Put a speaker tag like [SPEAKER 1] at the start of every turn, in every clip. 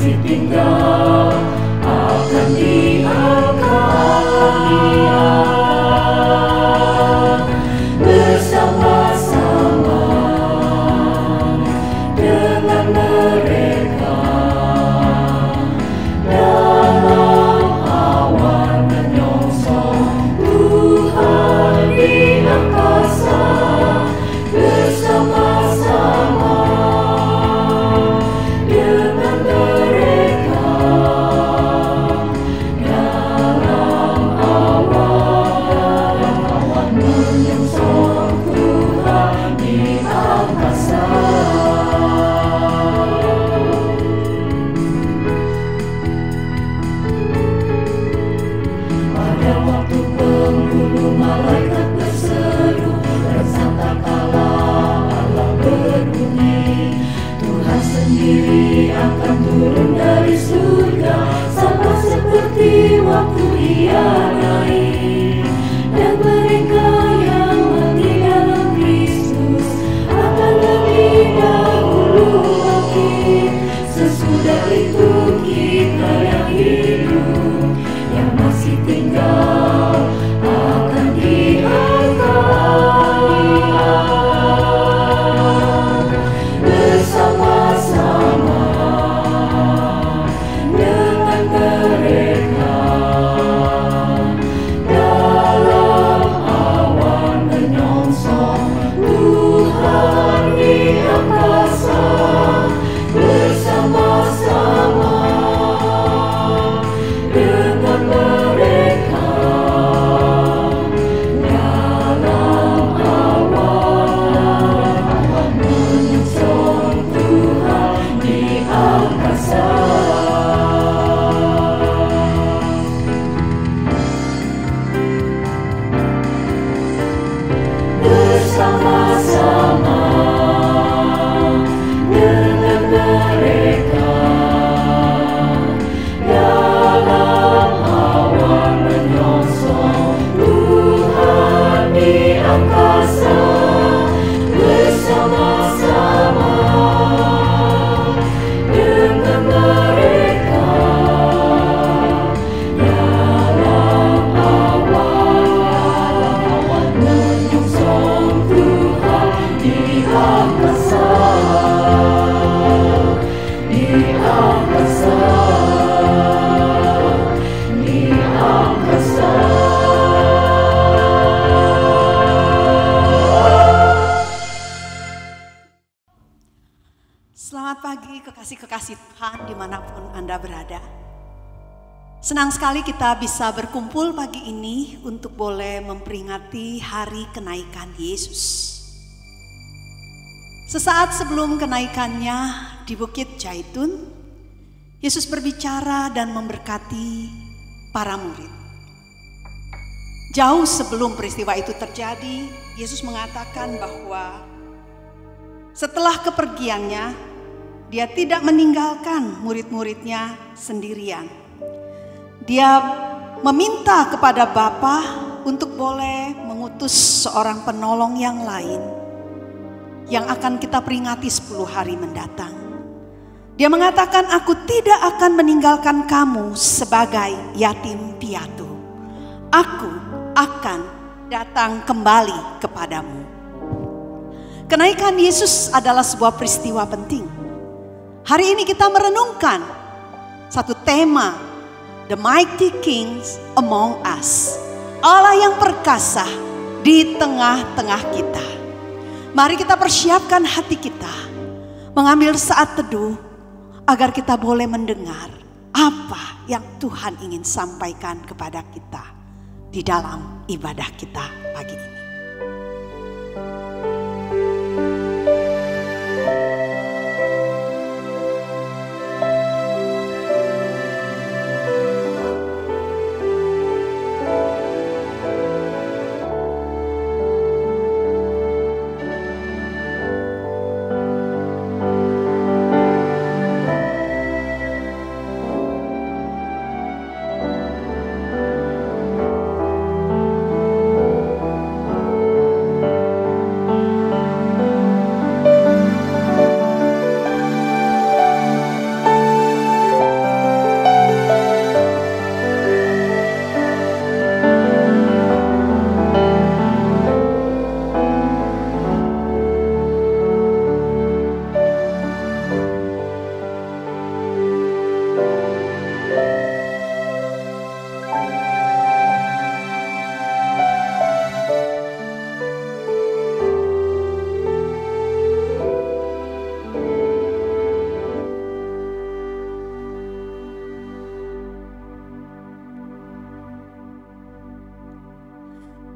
[SPEAKER 1] masih tinggal akan diangkat bersama-sama dengan mereka dalam awan menyongsong Tuhan di angkasa bersama-sama dengan mereka dalam awan menyongsong Tuhan di angkasa. Pada waktu penghulu malaikat berseru dan sangkakala Allah berbunyi, Tuhan sendiri akan turun dari surga sama seperti waktu Ia naik. Dan mereka yang mati dalam Kristus akan lebih dahulu bangkit. Sesudah itu kita yang hidup, yang masih tinggal akan diangkat bersama-sama dengan mereka dalam awan menyongsong Tuhan di angkasa bersama-sama dengan mereka dalam awan menyongsong Tuhan di angkasa. Bersama-sama dengan mereka dalam awan menyongsong Tuhan di angkasa bersama-sama dengan mereka dalam awan menyongsong Tuhan di angkasa, di angkasa, di angkasa.
[SPEAKER 2] Selamat pagi kekasih-kekasih Tuhan dimanapun Anda berada. Senang sekali kita bisa berkumpul pagi ini untuk boleh memperingati hari kenaikan Yesus. Sesaat sebelum kenaikannya di Bukit Zaitun, Yesus berbicara dan memberkati para murid. Jauh sebelum peristiwa itu terjadi, Yesus mengatakan bahwa setelah kepergiannya, Dia tidak meninggalkan murid-muridnya sendirian. Dia meminta kepada Bapa untuk boleh mengutus seorang penolong yang lain yang akan kita peringati 10 hari mendatang. Dia mengatakan, aku tidak akan meninggalkan kamu sebagai yatim piatu. Aku akan datang kembali kepadamu. Kenaikan Yesus adalah sebuah peristiwa penting. Hari ini kita merenungkan satu tema, The Mighty Kings Among Us. Allah yang perkasa di tengah-tengah kita. Mari kita persiapkan hati kita, mengambil saat teduh agar kita boleh mendengar apa yang Tuhan ingin sampaikan kepada kita di dalam ibadah kita pagi ini.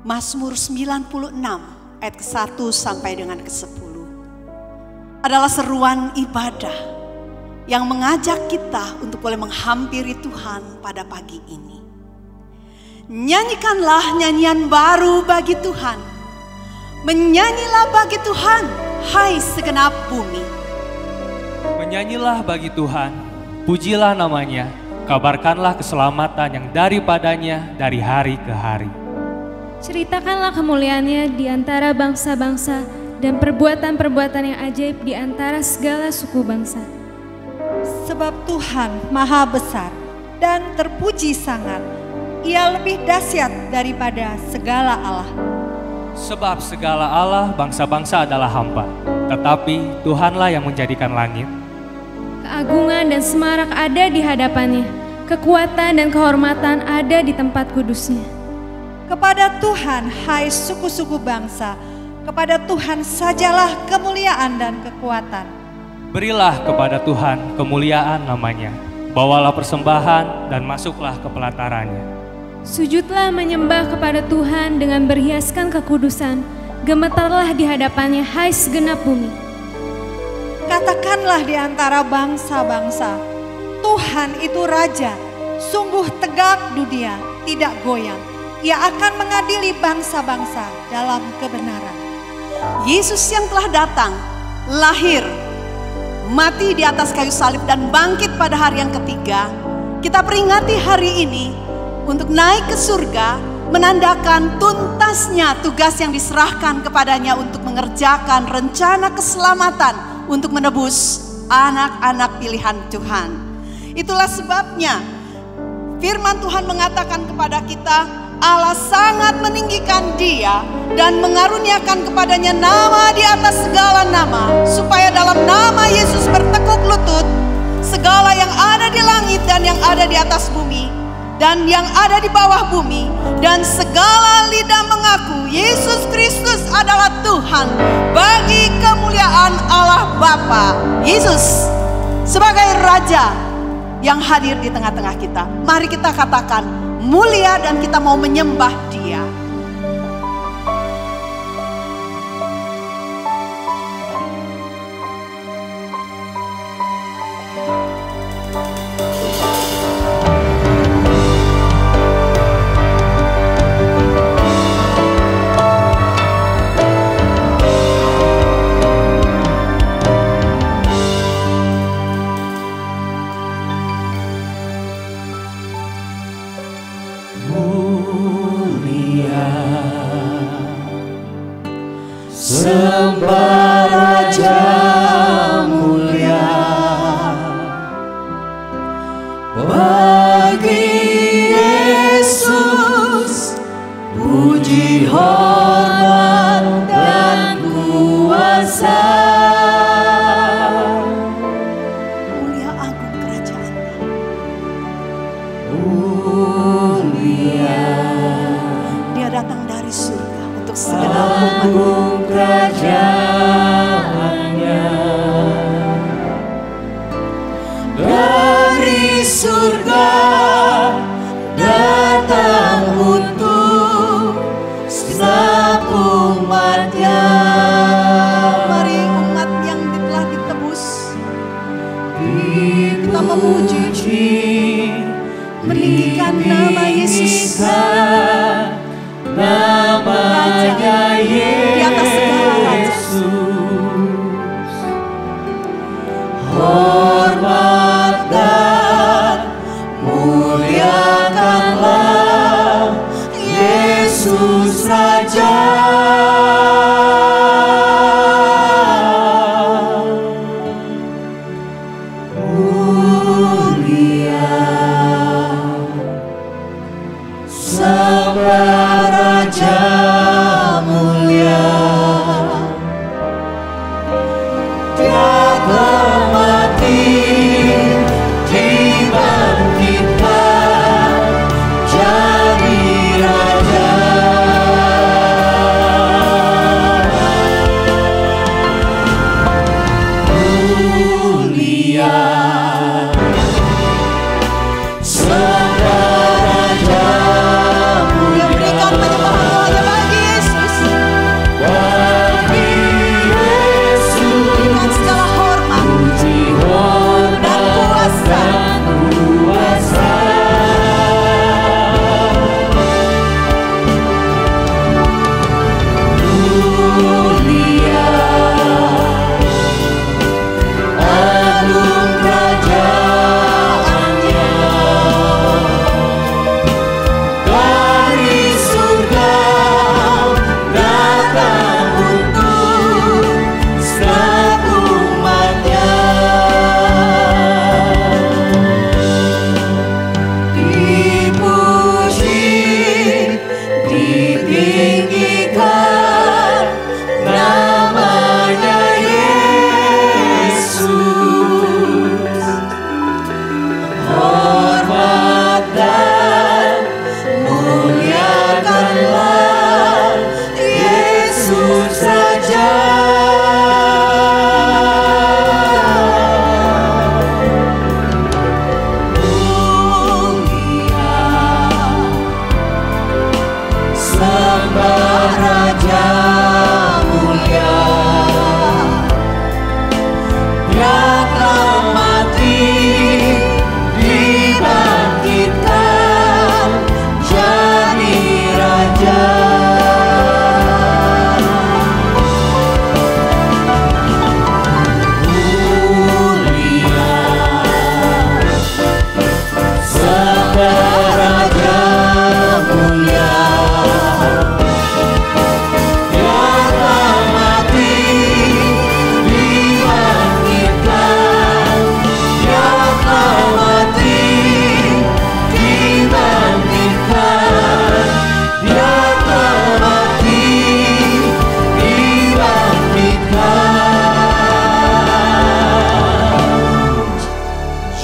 [SPEAKER 2] Mazmur 96 ayat ke-1 sampai dengan ke-10 adalah seruan ibadah yang mengajak kita untuk boleh menghampiri Tuhan pada pagi ini. Nyanyikanlah nyanyian baru bagi Tuhan. Menyanyilah bagi Tuhan, hai segenap bumi.
[SPEAKER 3] Menyanyilah bagi Tuhan, pujilah namanya, kabarkanlah keselamatan yang daripadanya dari hari ke hari.
[SPEAKER 4] Ceritakanlah kemuliaannya di antara bangsa-bangsa dan perbuatan-perbuatan yang ajaib di antara segala suku bangsa.
[SPEAKER 5] Sebab Tuhan maha besar dan terpuji sangat. Ia lebih dahsyat daripada segala Allah.
[SPEAKER 3] Sebab segala Allah bangsa-bangsa adalah hampa, tetapi Tuhanlah yang menjadikan langit.
[SPEAKER 4] Keagungan dan semarak ada di hadapannya, kekuatan dan kehormatan ada di tempat kudusnya.
[SPEAKER 5] Kepada Tuhan, hai suku-suku bangsa, kepada Tuhan sajalah kemuliaan dan kekuatan.
[SPEAKER 3] Berilah kepada Tuhan kemuliaan namanya, bawalah persembahan dan masuklah ke pelatarannya.
[SPEAKER 4] Sujudlah menyembah kepada Tuhan dengan berhiaskan kekudusan, gemetarlah di hadapannya hai segenap bumi.
[SPEAKER 5] Katakanlah di antara bangsa-bangsa, Tuhan itu Raja, sungguh tegak dunia, tidak goyang. Ia akan mengadili bangsa-bangsa dalam kebenaran.
[SPEAKER 2] Yesus yang telah datang, lahir, mati di atas kayu salib dan bangkit pada hari yang ketiga. Kita peringati hari ini untuk naik ke surga, menandakan tuntasnya tugas yang diserahkan kepadanya untuk mengerjakan rencana keselamatan untuk menebus anak-anak pilihan Tuhan. Itulah sebabnya firman Tuhan mengatakan kepada kita, Allah sangat meninggikan dia dan mengaruniakan kepadanya nama di atas segala nama, supaya dalam nama Yesus bertekuk lutut segala yang ada di langit dan yang ada di atas bumi dan yang ada di bawah bumi, dan segala lidah mengaku Yesus Kristus adalah Tuhan, bagi kemuliaan Allah Bapa. Yesus sebagai Raja yang hadir di tengah-tengah kita. Mari kita katakan mulia dan kita mau menyembah Dia.
[SPEAKER 1] Sembah Raja mulia, bagi Yesus puji, hormat dan kuasa.
[SPEAKER 2] Mulia agung kerajaan-Nya.
[SPEAKER 1] Mulia
[SPEAKER 2] Dia datang dari surga untuk segenap umat.
[SPEAKER 1] Kerajaannya dari surga datang untuk setiap umatnya.
[SPEAKER 2] Mari umat yang telah ditebus, kita memuji, meninggikan nama Yesus,
[SPEAKER 1] namanya
[SPEAKER 2] di atas segala raja.
[SPEAKER 1] Hormat dan muliakanlah Yesus Raja. Mulia sembah Raja mulia. Dia telah mati, dibangkitkan jadi Raja. Mulia sembah Raja mulia.
[SPEAKER 2] Berikan penyembahan doanya bagi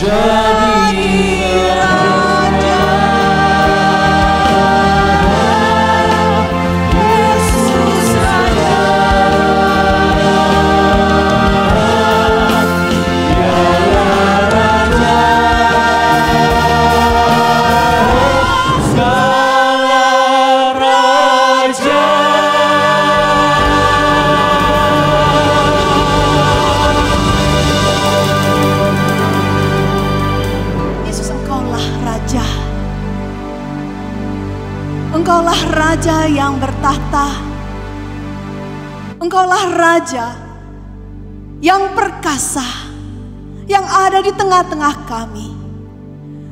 [SPEAKER 1] jadi Raja. Yesus Raja, dialah Raja segala raja.
[SPEAKER 2] Yesus, Engkaulah Raja. Engkaulah Raja yang bertahta. Engkaulah Raja yang perkasa, yang ada di tengah-tengah kami.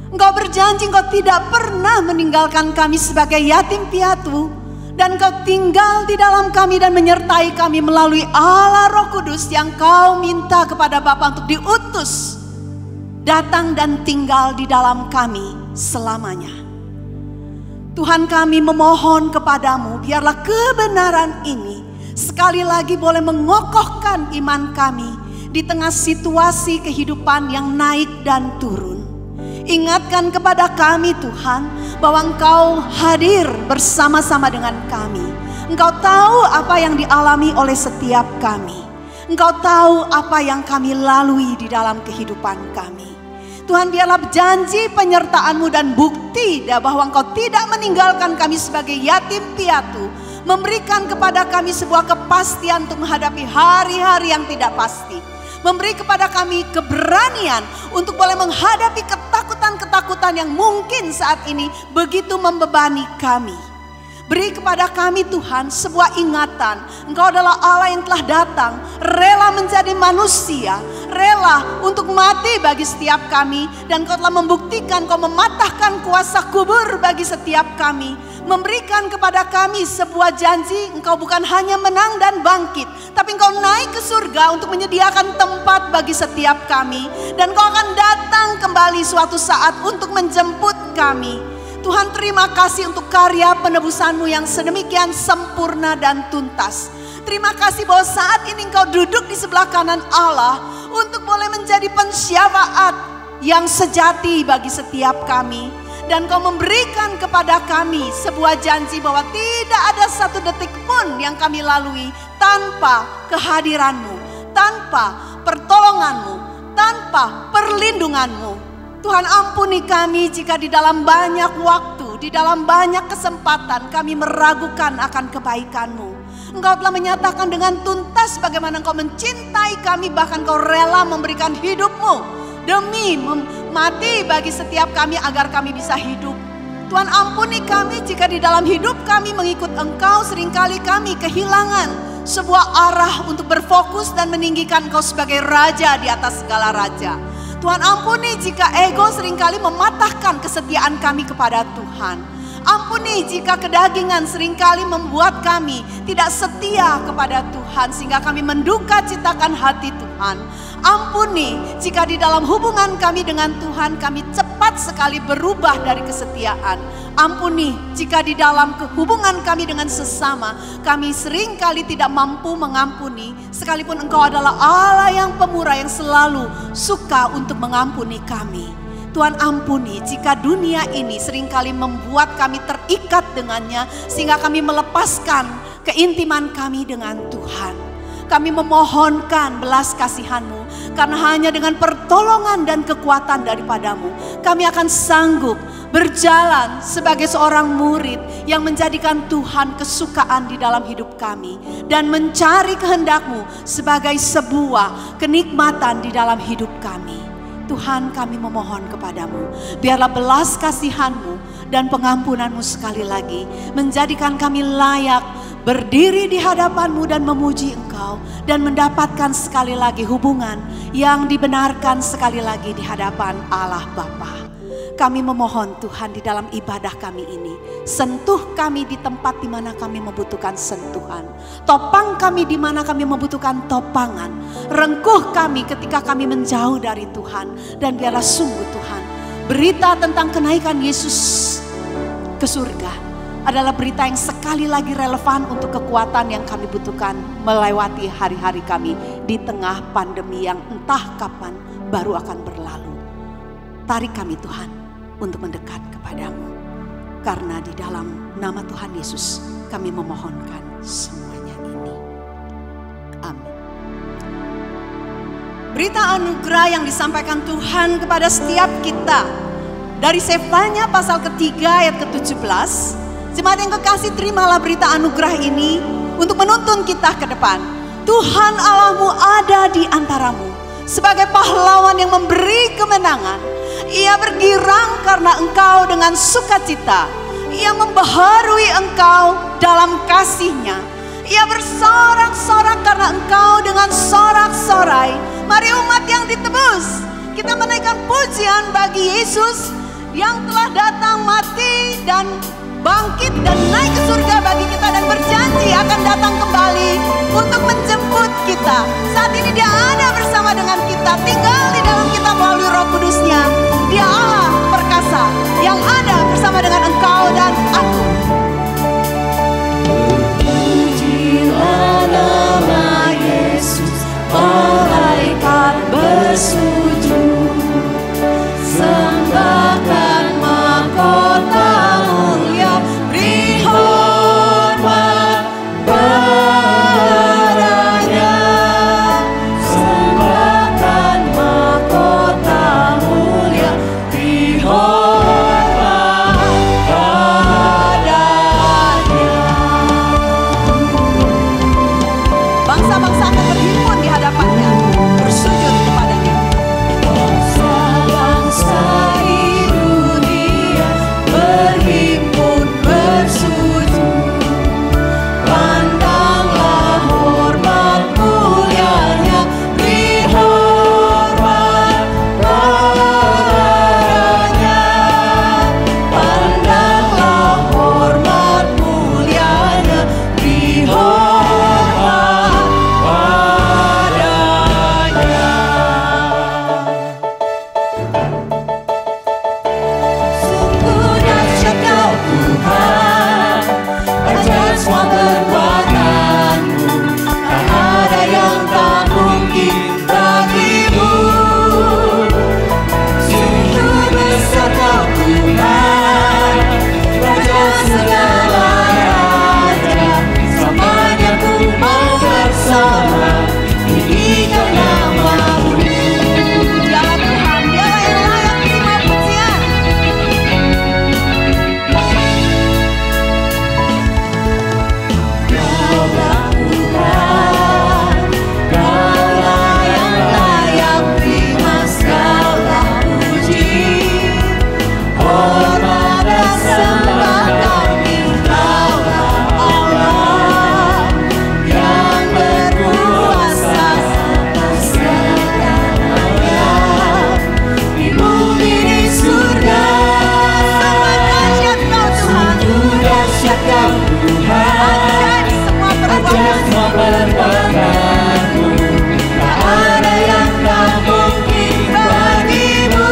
[SPEAKER 2] Engkau berjanji Engkau tidak pernah meninggalkan kami sebagai yatim piatu, dan Engkau tinggal di dalam kami dan menyertai kami melalui Allah Roh Kudus yang Kau minta kepada Bapa untuk diutus datang dan tinggal di dalam kami selamanya. Tuhan, kami memohon kepadamu, biarlah kebenaran ini sekali lagi boleh mengokohkan iman kami di tengah situasi kehidupan yang naik dan turun. Ingatkan kepada kami Tuhan, bahwa Engkau hadir bersama-sama dengan kami. Engkau tahu apa yang dialami oleh setiap kami. Engkau tahu apa yang kami lalui di dalam kehidupan kami. Tuhan, biarlah janji penyertaan-Mu dan bukti bahwa Engkau tidak meninggalkan kami sebagai yatim piatu, memberikan kepada kami sebuah kepastian untuk menghadapi hari-hari yang tidak pasti. Memberi kepada kami keberanian untuk boleh menghadapi ketakutan-ketakutan yang mungkin saat ini begitu membebani kami. Beri kepada kami Tuhan sebuah ingatan, Engkau adalah Allah yang telah datang, rela menjadi manusia, rela untuk mati bagi setiap kami. Dan Engkau telah membuktikan, Engkau mematahkan kuasa kubur bagi setiap kami. Memberikan kepada kami sebuah janji, Engkau bukan hanya menang dan bangkit, tapi Engkau naik ke surga untuk menyediakan tempat bagi setiap kami. Dan Engkau akan datang kembali suatu saat untuk menjemput kami. Tuhan, terima kasih untuk karya penebusan-Mu yang sedemikian sempurna dan tuntas. Terima kasih bahwa saat ini Engkau duduk di sebelah kanan Allah untuk boleh menjadi pensyafaat yang sejati bagi setiap kami. Dan Kau memberikan kepada kami sebuah janji bahwa tidak ada satu detik pun yang kami lalui tanpa kehadiran-Mu, tanpa pertolongan-Mu, tanpa perlindungan-Mu. Tuhan, ampuni kami jika di dalam banyak waktu, di dalam banyak kesempatan kami meragukan akan kebaikan-Mu. Engkau telah menyatakan dengan tuntas bagaimana Engkau mencintai kami, bahkan Engkau rela memberikan hidup-Mu demi mati bagi setiap kami agar kami bisa hidup. Tuhan, ampuni kami jika di dalam hidup kami mengikut Engkau seringkali kami kehilangan sebuah arah untuk berfokus dan meninggikan Engkau sebagai Raja di atas segala raja. Tuhan, ampuni jika ego seringkali mematahkan kesetiaan kami kepada Tuhan. Ampuni jika kedagingan seringkali membuat kami tidak setia kepada Tuhan sehingga kami menduka citakan hati Tuhan. Ampuni jika di dalam hubungan kami dengan Tuhan kami cepat sekali berubah dari kesetiaan. Ampuni jika di dalam hubungan kami dengan sesama kami seringkali tidak mampu mengampuni, sekalipun Engkau adalah Allah yang pemurah yang selalu suka untuk mengampuni kami. Tuhan, ampuni jika dunia ini seringkali membuat kami terikat dengannya sehingga kami melepaskan keintiman kami dengan Tuhan. Kami memohonkan belas kasihan-Mu, karena hanya dengan pertolongan dan kekuatan daripada-Mu kami akan sanggup berjalan sebagai seorang murid yang menjadikan Tuhan kesukaan di dalam hidup kami dan mencari kehendak-Mu sebagai sebuah kenikmatan di dalam hidup kami. Tuhan, kami memohon kepadamu, biarlah belas kasihan-Mu dan pengampunan-Mu sekali lagi menjadikan kami layak berdiri di hadapan-Mu dan memuji Engkau dan mendapatkan sekali lagi hubungan yang dibenarkan sekali lagi di hadapan Allah Bapa. Kami memohon Tuhan di dalam ibadah kami ini, sentuh kami di tempat di mana kami membutuhkan sentuhan. Topang kami di mana kami membutuhkan topangan. Rengkuh kami ketika kami menjauh dari Tuhan. Dan biarlah sungguh Tuhan, berita tentang kenaikan Yesus ke surga adalah berita yang sekali lagi relevan untuk kekuatan yang kami butuhkan melewati hari-hari kami di tengah pandemi yang entah kapan baru akan berlalu. tarik kami Tuhan untuk mendekat kepadamu. Karena di dalam nama Tuhan Yesus kami memohonkan semuanya ini. Amin. Berita anugerah yang disampaikan Tuhan kepada setiap kita dari Sefanya pasal ketiga ayat ke-17. Jemaat yang kekasih, terimalah berita anugerah ini untuk menuntun kita ke depan. Tuhan Allahmu ada di antaramu sebagai pahlawan yang memberi kemenangan. Ia bergirang karena engkau dengan sukacita. Ia membaharui engkau dalam kasih-Nya. Ia bersorak-sorak karena engkau dengan sorak-sorai. Mari umat yang ditebus, kita menaikkan pujian bagi Yesus yang telah datang, mati dan bangkit dan naik ke surga bagi kita, dan berjanji akan datang kembali untuk menjemput kita. Saat ini Dia ada bersama dengan kita, tinggal di dalam kita melalui Roh Kudus-Nya. Dia Allah perkasa yang ada bersama dengan engkau dan aku.
[SPEAKER 1] Pujilah nama Yesus, malaikat bersujud, sembahkan mahkota mulia, beri hormat padanya. Sembahkan mahkota mulia, beri hormat padanya.
[SPEAKER 2] Bangsa-bangsa akan berhimpun di hadapannya, bersujud kepadanya.
[SPEAKER 1] Bangsa-bangsa di dunia berhimpun bersujud, pandanglah hormat mulianya, beri hormat padanya. Pandanglah hormat mulianya, beri hormat padanya. Sungguh dahsyat Kau Tuhan, ajaib semua perbuatanmu, tak ada yang tak mungkin bagimu. Sungguh besar Kau Tuhan, Raja segala raja, selamanya ku mau bersorak, tinggikan nama-Mu.
[SPEAKER 2] Dialah Tuhan, Dialah yang layak terima pujian.
[SPEAKER 1] Kaulah Tuhan, Kaulah yang layak terima segala puji, hormat dan sembah kami. Kaulah Allah yang berkuasa atas segalanya, di bumi di surga.
[SPEAKER 2] Sungguh dahsyat Kau Tuhan,
[SPEAKER 1] Sungguh dahsyat Kau Tuhan,
[SPEAKER 2] ajaib semua
[SPEAKER 1] perbuatanmu, tak ada yang tak mungkin bagimu.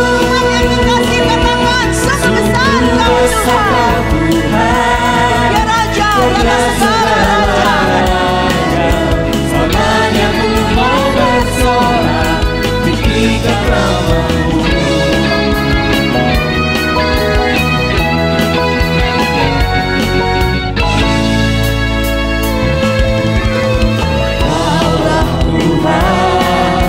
[SPEAKER 2] kasih katakan, sungguh besar Kau
[SPEAKER 1] Besar
[SPEAKER 2] Tuhan.
[SPEAKER 1] Kau Tuhan,
[SPEAKER 2] Ya Raja,
[SPEAKER 1] Raja
[SPEAKER 2] ya segala raja.
[SPEAKER 1] raja, selamanya ku mau bersorak, tinggikan nama-Mu. Kaulah Tuhan,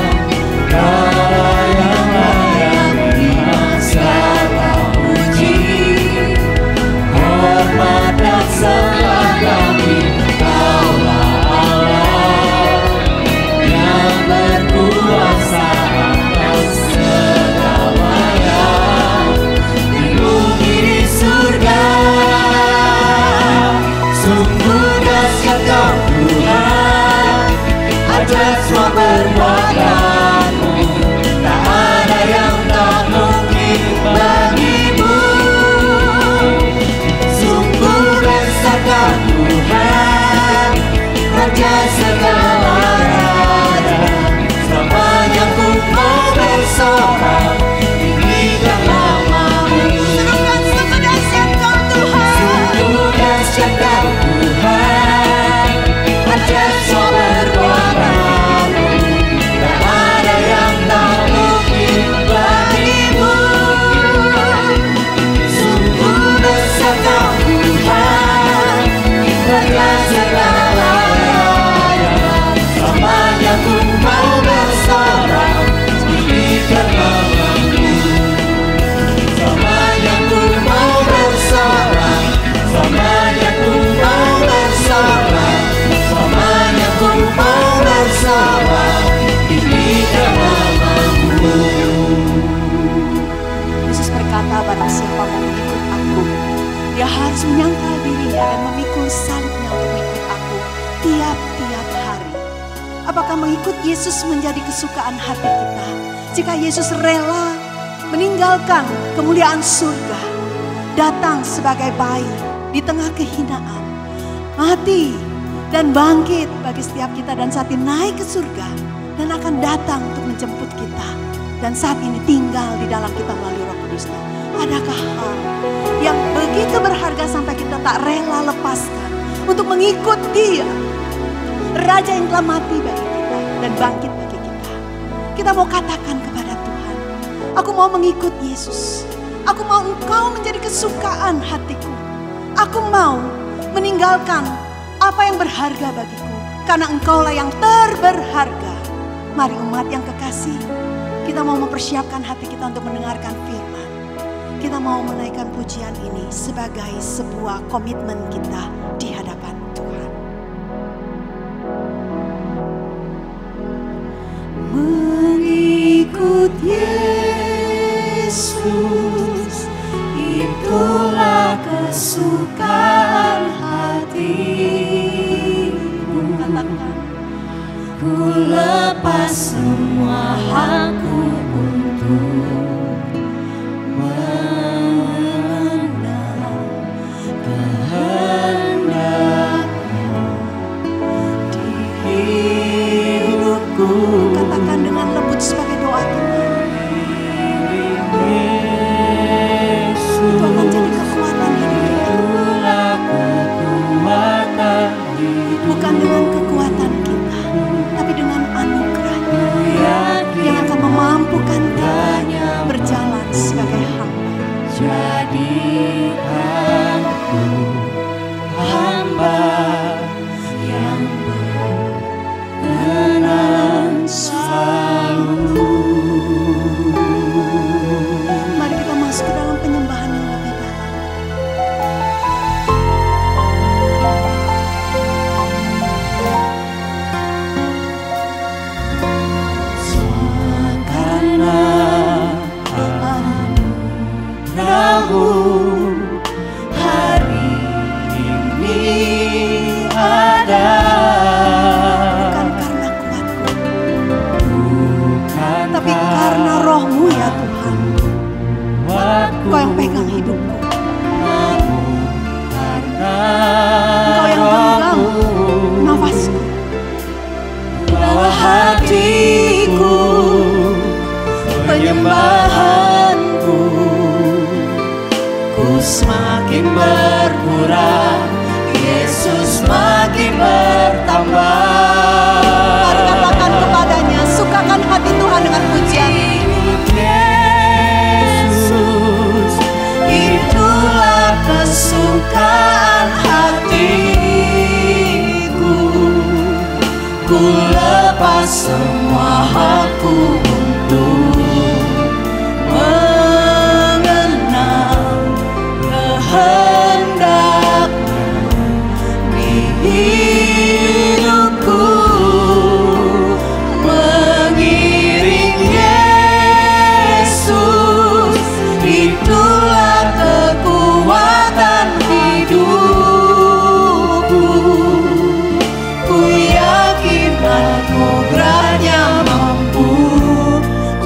[SPEAKER 1] Kaulah yang layak terima segala puji, hormat dan sembah kami. Kaulah Allah yang berkuasa atas segalanya, di bumi di surga. Sungguh dahsyat Kau Tuhan, ajaib semua perbuatanmu, tak ada yang tak mungkin bagimu. Sungguh besar Kau Tuhan, Raja segala raja, selamanya ku mau bersorak, tinggikan nama-Mu.
[SPEAKER 2] Sungguh dahsyat Kau Tuhan.
[SPEAKER 1] Sungguh dahsyat Kau Tuhan, ajaib semua perbuatanmu, tak ada yang tak mungkin bagimu.
[SPEAKER 2] Apakah mengikut Yesus menjadi kesukaan hati kita? Jika Yesus rela meninggalkan kemuliaan surga, datang sebagai bayi di tengah kehinaan, mati dan bangkit bagi setiap kita, dan saat ini naik ke surga dan akan datang untuk menjemput kita, dan saat ini tinggal di dalam kita melalui Roh Kudus-Nya. Adakah hal yang begitu berharga sampai kita tak rela lepaskan untuk mengikut Dia, Raja yang telah mati bagi kita dan bangkit bagi kita? Kita mau katakan kepada Tuhan, aku mau mengikut Yesus. Aku mau Engkau menjadi kesukaan hatiku. Aku mau meninggalkan apa yang berharga bagiku, karena Engkaulah yang terberharga. Mari umat yang kekasih, kita mau mempersiapkan hati kita untuk mendengarkan firman. Kita mau menaikkan pujian ini sebagai sebuah komitmen kita di hadapan Tuhan. Mengikut Yesus, itulah kesukaan hatiku. Katakan, ku lepas semua hakku untuk mengenal kehendaknya di hidupku. Katakan dengan lembut sebagai doa kita. Itu akan jadi kekuatan hidup kita. Bukan dengan kekuatan kita, tapi dengan anugerah-Nya yang akan memampukan kita berjalan sebagai hamba. Jadikanku hamba yang berkenan selalu. Mari kita masuk ke dalam penyembahan yang lebih dalam. Hari ini ada, bukan karena kuatku, tapi karena Roh-Mu ya Tuhan. Engkau yang pegang hidupku, Engkau yang genggam nafasku. Bawa hatiku, penyembahanku, ku semakin berkurang, Yesus makin bertambah. Mari katakan kepadanya, sukakan hati Tuhan dengan pujian. Yesus, itulah kesukaan hatiku. Ku lepas semua hakku untuk kehendaknya di hidupku, mengiring Yesus, itulah kekuatan hidupku. Ku yakin anugerah-Nya mampu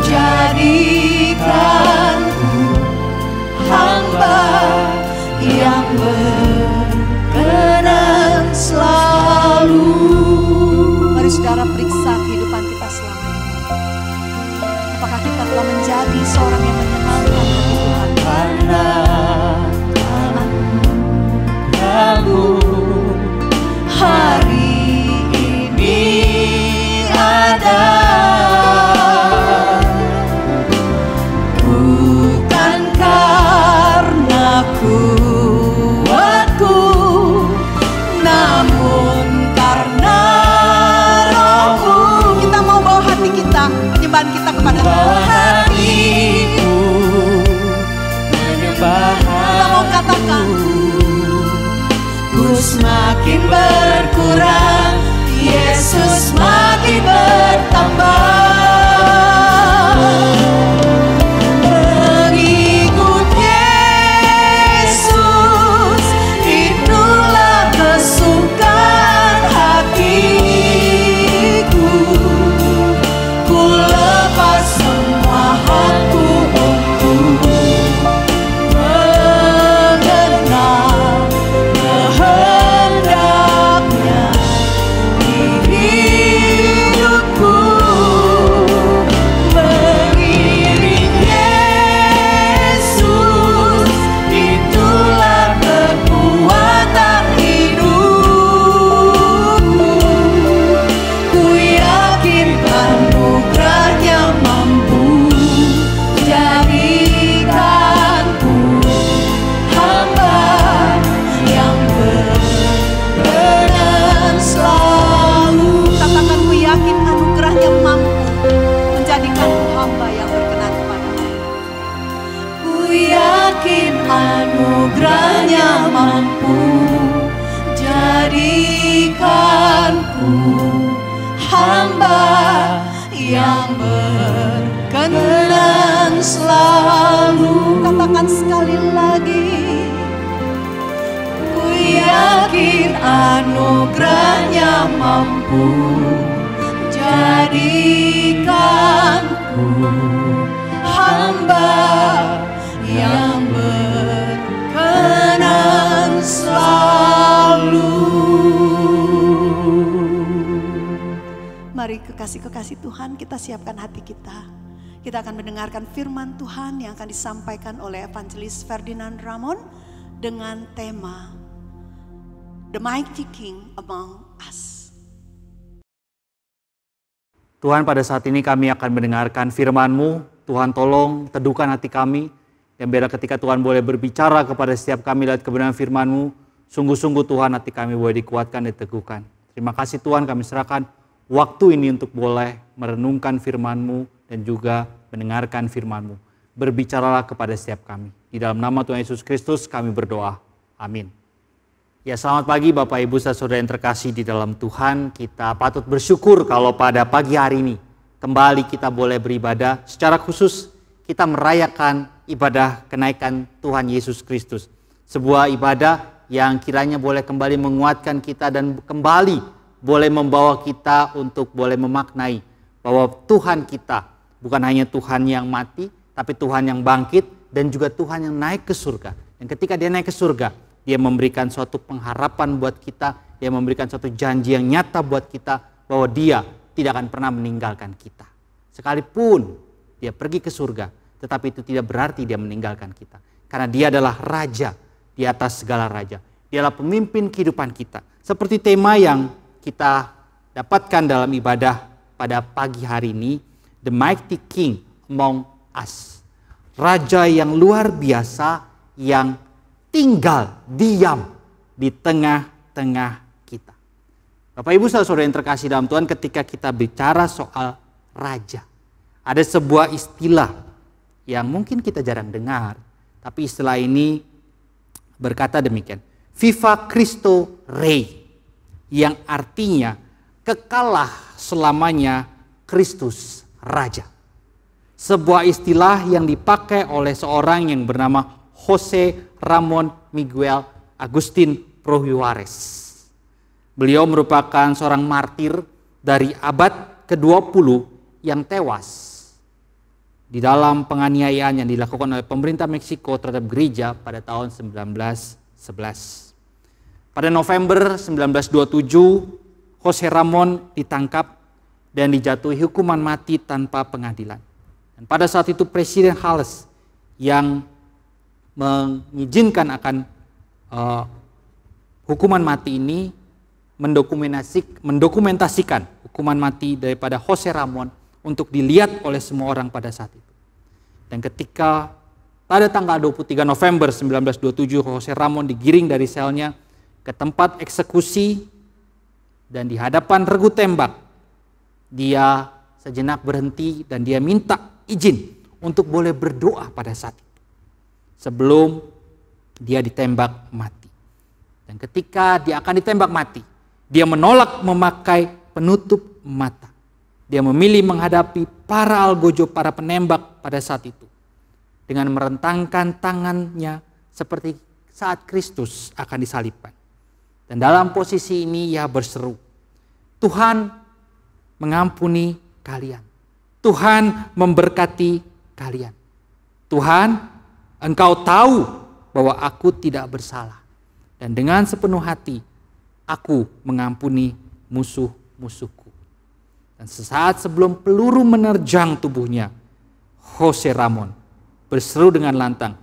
[SPEAKER 2] jadikanku hamba yang berkenan selalu. Mari saudara periksa kehidupan kita selama ini. Apakah kita telah menjadi seorang yang menyenangkan hati Tuhan? Karena kamu hari ini ada, bukan karena kuatku, namun karena Roh-Mu. Kita mau bawa hati kita, penyembahan kita kepada Tuhan. Hatiku
[SPEAKER 1] anugerahnya mampu jadikanku hamba yang berkenan selalu.
[SPEAKER 2] Katakan sekali lagi.
[SPEAKER 1] Ku yakin anugerahnya mampu jadikanku hamba yang berkenan selalu.
[SPEAKER 2] Mari kekasih-kekasih Tuhan, kita siapkan hati kita. Kita akan mendengarkan firman Tuhan yang akan disampaikan oleh Evangelis Ferdinand Ramon dengan tema The Mighty King Among Us.
[SPEAKER 6] Tuhan, pada saat ini kami akan mendengarkan firman-Mu. Tuhan, tolong teduhkan hati kami. Dan biarlah ketika Tuhan boleh berbicara kepada setiap kami lewat kebenaran firman-Mu, sungguh-sungguh Tuhan hati kami boleh dikuatkan dan diteguhkan. Terima kasih Tuhan, kami serahkan waktu ini untuk boleh merenungkan firman-Mu dan juga mendengarkan firman-Mu. Berbicaralah kepada setiap kami. Di dalam nama Tuhan Yesus Kristus kami berdoa. Amin. Ya, selamat pagi Bapak Ibu saudara yang terkasih di dalam Tuhan. Kita patut bersyukur kalau pada pagi hari ini kembali kita boleh beribadah. Secara khusus kita merayakan ibadah kenaikan Tuhan Yesus Kristus. Sebuah ibadah yang kiranya boleh kembali menguatkan kita dan kembali boleh membawa kita untuk boleh memaknai bahwa Tuhan kita bukan hanya Tuhan yang mati, tapi Tuhan yang bangkit dan juga Tuhan yang naik ke surga. Dan ketika dia naik ke surga, dia memberikan suatu pengharapan buat kita, dia memberikan suatu janji yang nyata buat kita bahwa dia tidak akan pernah meninggalkan kita. Sekalipun dia pergi ke surga, tetapi itu tidak berarti dia meninggalkan kita. Karena dia adalah raja di atas segala raja. Dia adalah pemimpin kehidupan kita. Seperti tema yang kita dapatkan dalam ibadah pada pagi hari ini, The Mighty King Among Us. Raja yang luar biasa yang tinggal diam di tengah-tengah kita. Bapak Ibu saudara yang terkasih dalam Tuhan, ketika kita bicara soal raja, ada sebuah istilah yang mungkin kita jarang dengar, tapi istilah ini berkata demikian, Viva Cristo Rei, yang artinya kekalah selamanya Kristus Raja. Sebuah istilah yang dipakai oleh seorang yang bernama Jose Ramon Miguel Agustin Projuarez. Beliau merupakan seorang martir dari abad ke-20 yang tewas di dalam penganiayaan yang dilakukan oleh pemerintah Meksiko terhadap gereja pada tahun 1911. Pada November 1927, Jose Ramon ditangkap dan dijatuhi hukuman mati tanpa pengadilan. Dan pada saat itu Presiden Hales yang mengizinkan akan hukuman mati ini mendokumentasikan hukuman mati daripada Jose Ramon untuk dilihat oleh semua orang pada saat itu. Dan ketika pada tanggal 23 November 1927 Jose Ramon digiring dari selnya ke tempat eksekusi dan di hadapan regu tembak, dia sejenak berhenti dan dia minta izin untuk boleh berdoa pada saat itu sebelum dia ditembak mati. Dan ketika dia akan ditembak mati, dia menolak memakai penutup mata. Dia memilih menghadapi para algojo, para penembak pada saat itu dengan merentangkan tangannya seperti saat Kristus akan disalibkan. Dan dalam posisi ini ia berseru, Tuhan mengampuni kalian. Tuhan memberkati kalian. Tuhan, Engkau tahu bahwa aku tidak bersalah. Dan dengan sepenuh hati, aku mengampuni musuh-musuhku. Dan sesaat sebelum peluru menerjang tubuhnya, Jose Ramon berseru dengan lantang,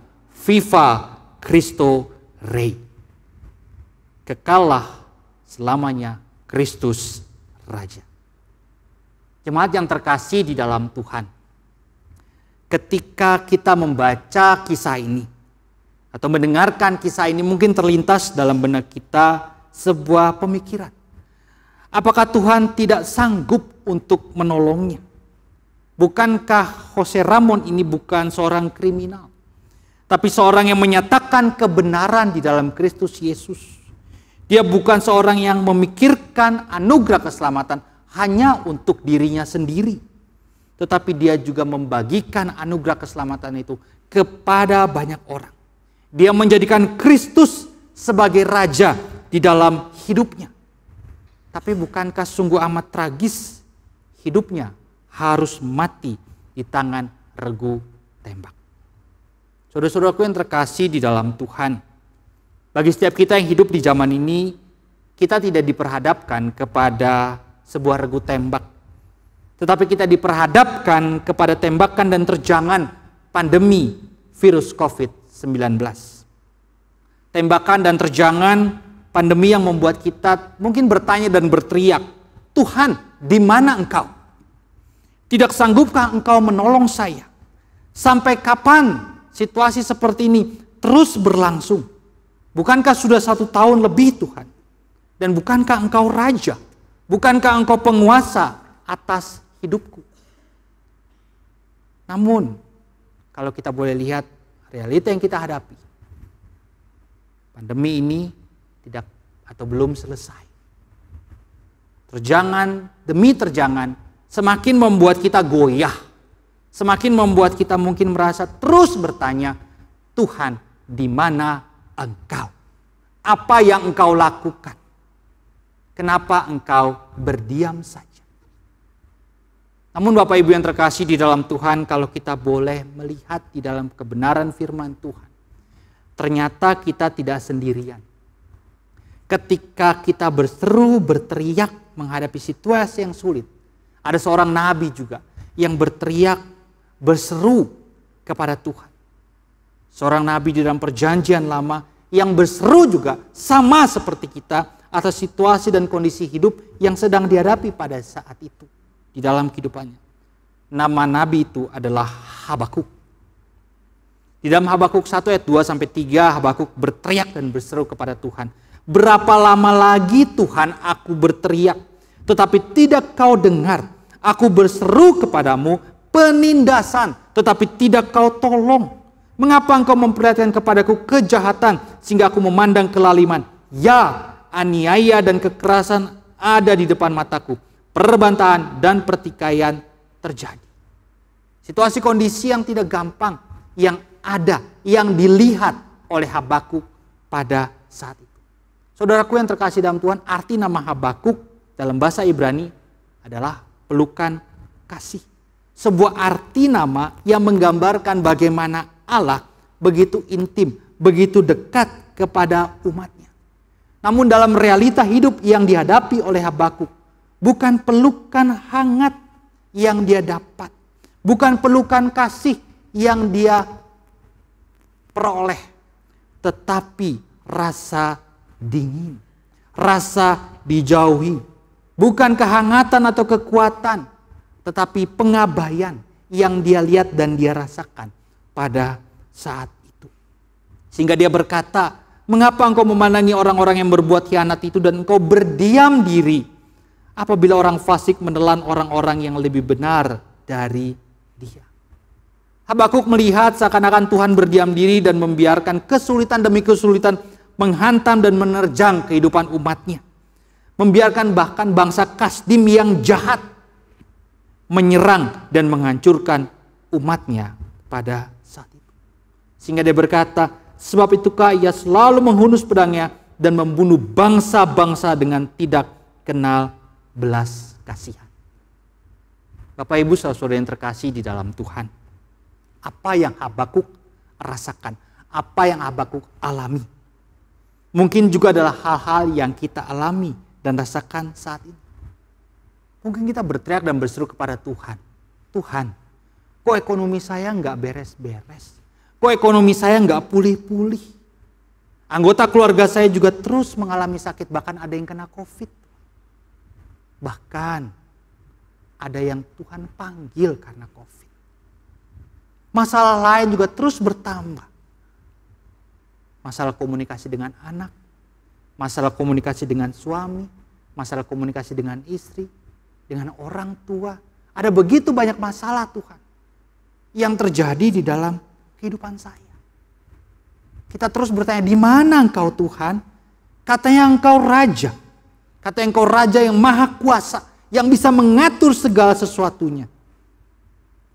[SPEAKER 6] Viva Cristo Rei. Kekallah selamanya Kristus Raja. Jemaat yang terkasih di dalam Tuhan, ketika kita membaca kisah ini atau mendengarkan kisah ini, mungkin terlintas dalam benak kita sebuah pemikiran. Apakah Tuhan tidak sanggup untuk menolongnya? Bukankah Jose Ramon ini bukan seorang kriminal? tapi seorang yang menyatakan kebenaran di dalam Kristus Yesus. Dia bukan seorang yang memikirkan anugerah keselamatan hanya untuk dirinya sendiri, tetapi dia juga membagikan anugerah keselamatan itu kepada banyak orang. Dia menjadikan Kristus sebagai raja di dalam hidupnya. Tapi bukankah sungguh amat tragis hidupnya harus mati di tangan regu tembak? Saudara-saudaraku yang terkasih di dalam Tuhan, bagi setiap kita yang hidup di zaman ini, kita tidak diperhadapkan kepada sebuah regu tembak, tetapi kita diperhadapkan kepada tembakan dan terjangan pandemi virus COVID-19. Tembakan dan terjangan pandemi yang membuat kita mungkin bertanya dan berteriak, Tuhan, di mana Engkau? Tidak sanggupkah Engkau menolong saya? Sampai kapan situasi seperti ini terus berlangsung? Bukankah sudah 1 tahun lebih Tuhan? Dan bukankah Engkau raja? Bukankah Engkau penguasa atas hidupku? Namun, kalau kita boleh lihat realita yang kita hadapi, pandemi ini tidak atau belum selesai. Terjangan demi terjangan semakin membuat kita goyah, semakin membuat kita mungkin merasa terus bertanya, Tuhan, di mana Engkau? Apa yang Engkau lakukan? Kenapa Engkau berdiam saja? Namun Bapak Ibu yang terkasih di dalam Tuhan, kalau kita boleh melihat di dalam kebenaran firman Tuhan, ternyata kita tidak sendirian. Ketika kita berseru, berteriak menghadapi situasi yang sulit, ada seorang nabi juga yang berteriak, berseru kepada Tuhan. Seorang nabi di dalam perjanjian lama yang berseru juga sama seperti kita atas situasi dan kondisi hidup yang sedang dihadapi pada saat itu di dalam kehidupannya. Nama nabi itu adalah Habakuk. Di dalam Habakuk 1 ayat 2-3, Habakuk berteriak dan berseru kepada Tuhan. Berapa lama lagi Tuhan aku berteriak, tetapi tidak kau dengar. Aku berseru kepadamu penindasan, tetapi tidak kau tolong. Mengapa engkau memperlihatkan kepadaku kejahatan, sehingga aku memandang kelaliman? Ya, aniaya dan kekerasan ada di depan mataku. Perbantahan dan pertikaian terjadi. Situasi kondisi yang tidak gampang, yang ada, yang dilihat oleh Habakuk pada saat itu. Saudaraku yang terkasih dalam Tuhan, arti nama Habakuk dalam bahasa Ibrani adalah pelukan kasih. Sebuah arti nama yang menggambarkan bagaimana Allah begitu intim, begitu dekat kepada umatnya. Namun dalam realita hidup yang dihadapi oleh Habakuk, bukan pelukan hangat yang dia dapat, bukan pelukan kasih yang dia peroleh, tetapi rasa dingin, rasa dijauhi, bukan kehangatan atau kekuatan, tetapi pengabaian yang dia lihat dan dia rasakan pada saat itu. Sehingga dia berkata, mengapa engkau memandangi orang-orang yang berbuat khianat itu dan engkau berdiam diri apabila orang fasik menelan orang-orang yang lebih benar dari dia. Habakuk melihat seakan-akan Tuhan berdiam diri dan membiarkan kesulitan demi kesulitan menghantam dan menerjang kehidupan umatnya. Membiarkan bahkan bangsa Kasdim yang jahat menyerang dan menghancurkan umatnya pada saat itu. Sehingga dia berkata, sebab itukah ia selalu menghunus pedangnya dan membunuh bangsa-bangsa dengan tidak kenal belas kasihan. Bapak Ibu saudara yang terkasih di dalam Tuhan, apa yang Habakuk rasakan, apa yang Habakuk alami, mungkin juga adalah hal-hal yang kita alami dan rasakan saat ini. Mungkin kita berteriak dan berseru kepada Tuhan, Tuhan, kok ekonomi saya nggak beres-beres, kok ekonomi saya nggak pulih-pulih, anggota keluarga saya juga terus mengalami sakit, bahkan ada yang kena COVID. Bahkan ada yang Tuhan panggil karena COVID. Masalah lain juga terus bertambah. Masalah komunikasi dengan anak, masalah komunikasi dengan suami, masalah komunikasi dengan istri, dengan orang tua. Ada begitu banyak masalah Tuhan yang terjadi di dalam kehidupan saya. Kita terus bertanya, di mana Engkau Tuhan? Katanya Engkau Raja. Katanya Engkau Raja yang maha kuasa, yang bisa mengatur segala sesuatunya.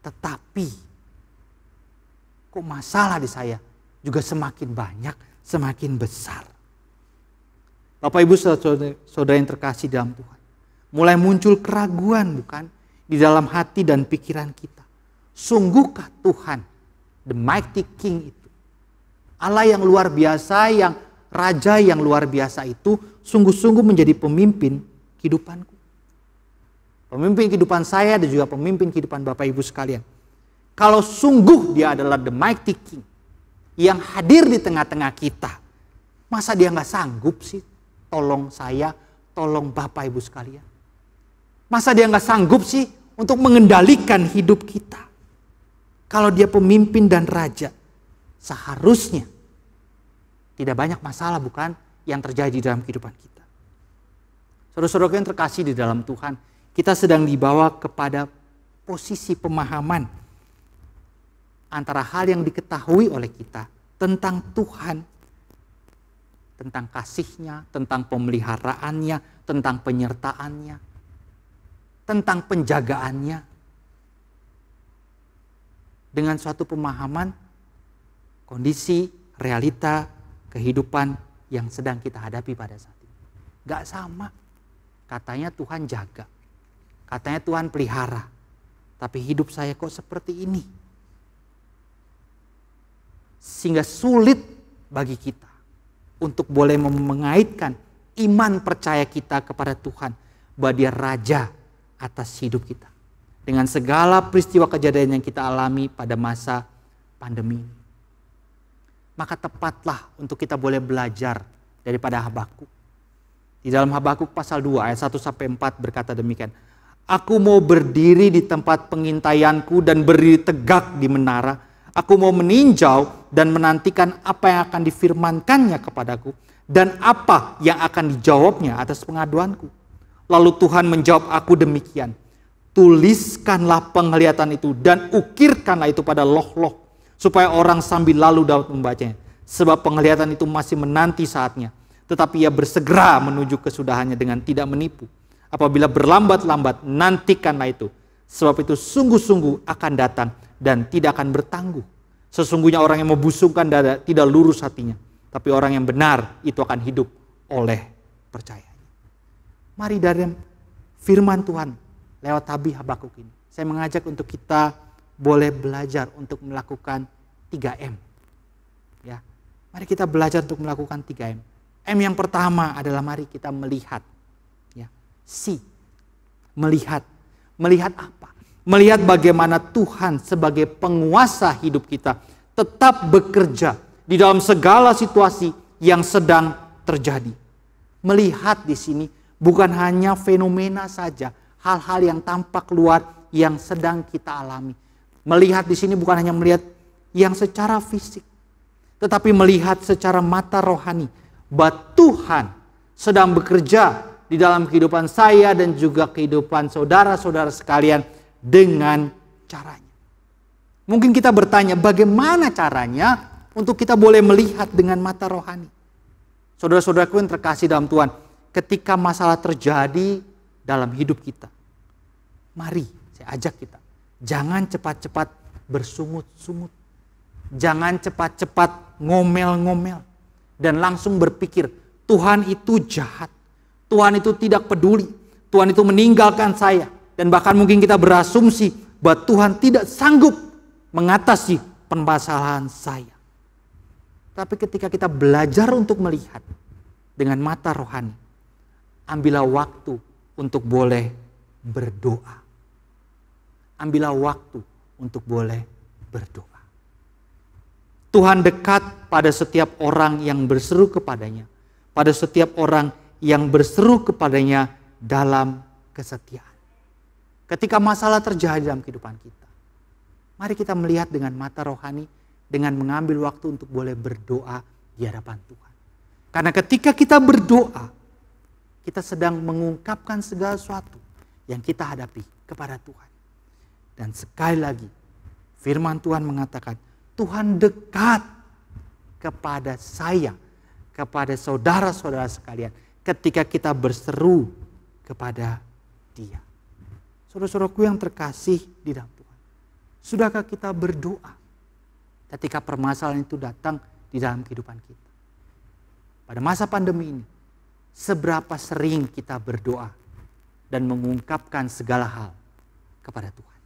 [SPEAKER 6] Tetapi, kok masalah di saya juga semakin banyak, semakin besar. Bapak Ibu saudara yang terkasih dalam Tuhan. Mulai muncul keraguan bukan? Di dalam hati dan pikiran kita. Sungguhkah Tuhan, the mighty King itu, Allah yang luar biasa, yang Raja yang luar biasa itu, sungguh-sungguh menjadi pemimpin kehidupanku. Pemimpin kehidupan saya dan juga pemimpin kehidupan Bapak Ibu sekalian. Kalau sungguh dia adalah the mighty King yang hadir di tengah-tengah kita, masa dia nggak sanggup sih tolong saya, tolong Bapak Ibu sekalian? Masa dia nggak sanggup sih untuk mengendalikan hidup kita? Kalau dia pemimpin dan raja, seharusnya tidak banyak masalah bukan yang terjadi dalam kehidupan kita. Saudara-saudara yang terkasih di dalam Tuhan, kita sedang dibawa kepada posisi pemahaman antara hal yang diketahui oleh kita tentang Tuhan, tentang kasih-Nya, tentang pemeliharaannya, tentang penyertaannya, tentang penjagaannya, dengan suatu pemahaman kondisi, realita, kehidupan yang sedang kita hadapi pada saat ini. Gak sama. Katanya Tuhan jaga, katanya Tuhan pelihara, tapi hidup saya kok seperti ini. Sehingga sulit bagi kita untuk boleh mengaitkan iman percaya kita kepada Tuhan, bahwa Dia Raja atas hidup kita. Dengan segala peristiwa kejadian yang kita alami pada masa pandemi ini. Maka tepatlah untuk kita boleh belajar daripada Habakuk. Di dalam Habakuk pasal 2 ayat 1-4 berkata demikian. Aku mau berdiri di tempat pengintaianku dan berdiri tegak di menara. Aku mau meninjau dan menantikan apa yang akan difirmankannya kepadaku. Dan apa yang akan dijawabnya atas pengaduanku. Lalu Tuhan menjawab aku demikian. Tuliskanlah penglihatan itu dan ukirkanlah itu pada loh-loh. Supaya orang sambil lalu dapat membacanya. Sebab penglihatan itu masih menanti saatnya. Tetapi ia bersegera menuju kesudahannya dengan tidak menipu. Apabila berlambat-lambat, nantikanlah itu. Sebab itu sungguh-sungguh akan datang dan tidak akan bertangguh. Sesungguhnya orang yang membusungkan dada tidak lurus hatinya. Tapi orang yang benar itu akan hidup oleh percaya. Mari dari firman Tuhan lewat Nabi Habakuk ini, saya mengajak untuk kita boleh belajar untuk melakukan 3M. Ya, mari kita belajar untuk melakukan 3M. M yang pertama adalah mari kita melihat. Ya, melihat. Melihat apa? Melihat bagaimana Tuhan sebagai penguasa hidup kita tetap bekerja di dalam segala situasi yang sedang terjadi. Melihat di sini bukan hanya fenomena saja, hal-hal yang tampak luar yang sedang kita alami. Melihat di sini bukan hanya melihat yang secara fisik, tetapi melihat secara mata rohani bahwa Tuhan sedang bekerja di dalam kehidupan saya dan juga kehidupan saudara-saudara sekalian dengan caranya. Mungkin kita bertanya, bagaimana caranya untuk kita boleh melihat dengan mata rohani? Saudara-saudaraku yang terkasih dalam Tuhan, ketika masalah terjadi dalam hidup kita, mari saya ajak kita, jangan cepat-cepat bersungut-sungut. Jangan cepat-cepat ngomel-ngomel. Dan langsung berpikir, Tuhan itu jahat. Tuhan itu tidak peduli. Tuhan itu meninggalkan saya. Dan bahkan mungkin kita berasumsi bahwa Tuhan tidak sanggup mengatasi permasalahan saya. Tapi ketika kita belajar untuk melihat dengan mata rohani, ambillah waktu untuk boleh berdoa. Ambillah waktu untuk boleh berdoa. Tuhan dekat pada setiap orang yang berseru kepadanya. Pada setiap orang yang berseru kepadanya dalam kesetiaan. Ketika masalah terjadi dalam kehidupan kita, mari kita melihat dengan mata rohani, dengan mengambil waktu untuk boleh berdoa di hadapan Tuhan. Karena ketika kita berdoa, kita sedang mengungkapkan segala sesuatu yang kita hadapi kepada Tuhan. Dan sekali lagi, firman Tuhan mengatakan, Tuhan dekat kepada saya, kepada saudara-saudara sekalian ketika kita berseru kepada Dia. Saudara-saudaraku yang terkasih di dalam Tuhan, sudahkah kita berdoa ketika permasalahan itu datang di dalam kehidupan kita? Pada masa pandemi ini, seberapa sering kita berdoa dan mengungkapkan segala hal kepada Tuhan?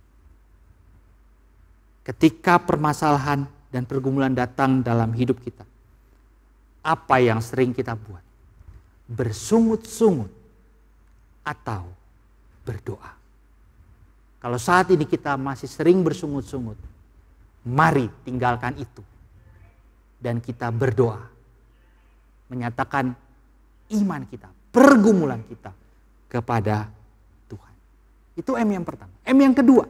[SPEAKER 6] Ketika permasalahan dan pergumulan datang dalam hidup kita, apa yang sering kita buat? Bersungut-sungut atau berdoa? Kalau saat ini kita masih sering bersungut-sungut, mari tinggalkan itu dan kita berdoa, menyatakan iman kita, pergumulan kita kepada Tuhan. Itu M yang pertama. M yang kedua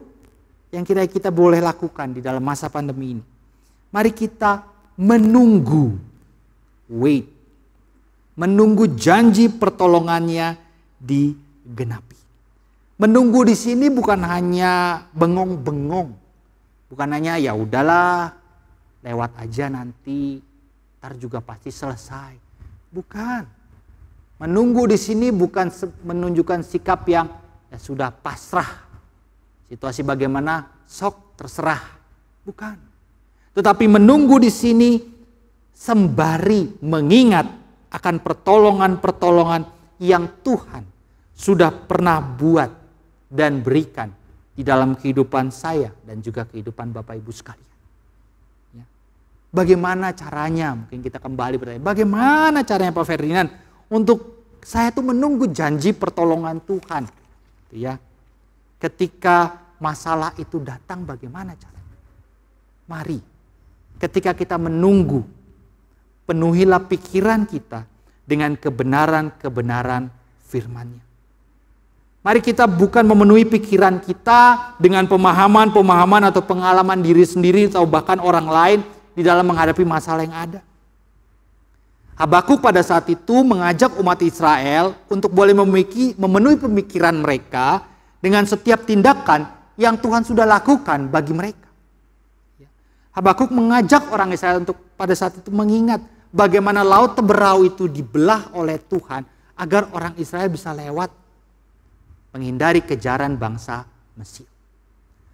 [SPEAKER 6] yang kira kita boleh lakukan di dalam masa pandemi ini, mari kita menunggu, wait, menunggu janji pertolongannya digenapi. Menunggu di sini bukan hanya bengong-bengong, bukan hanya ya udahlah lewat aja nanti, ntar juga pasti selesai. Bukan. Menunggu di sini bukan menunjukkan sikap yang ya sudah pasrah. Situasi bagaimana sok terserah. Bukan. Tetapi menunggu di sini sembari mengingat akan pertolongan-pertolongan yang Tuhan sudah pernah buat dan berikan di dalam kehidupan saya dan juga kehidupan Bapak Ibu sekalian. Ya. Bagaimana caranya? Mungkin kita kembali bertanya, bagaimana caranya Pak Ferdinand untuk saya tuh menunggu janji pertolongan Tuhan? Ya. Ketika masalah itu datang, bagaimana caranya? Mari, ketika kita menunggu, penuhilah pikiran kita dengan kebenaran-kebenaran firman-Nya. Mari kita bukan memenuhi pikiran kita dengan pemahaman-pemahaman atau pengalaman diri sendiri atau bahkan orang lain di dalam menghadapi masalah yang ada. Habakuk pada saat itu mengajak umat Israel untuk boleh memenuhi pemikiran mereka dengan setiap tindakan yang Tuhan sudah lakukan bagi mereka. Habakuk mengajak orang Israel untuk pada saat itu mengingat bagaimana laut Teberau itu dibelah oleh Tuhan agar orang Israel bisa lewat menghindari kejaran bangsa Mesir.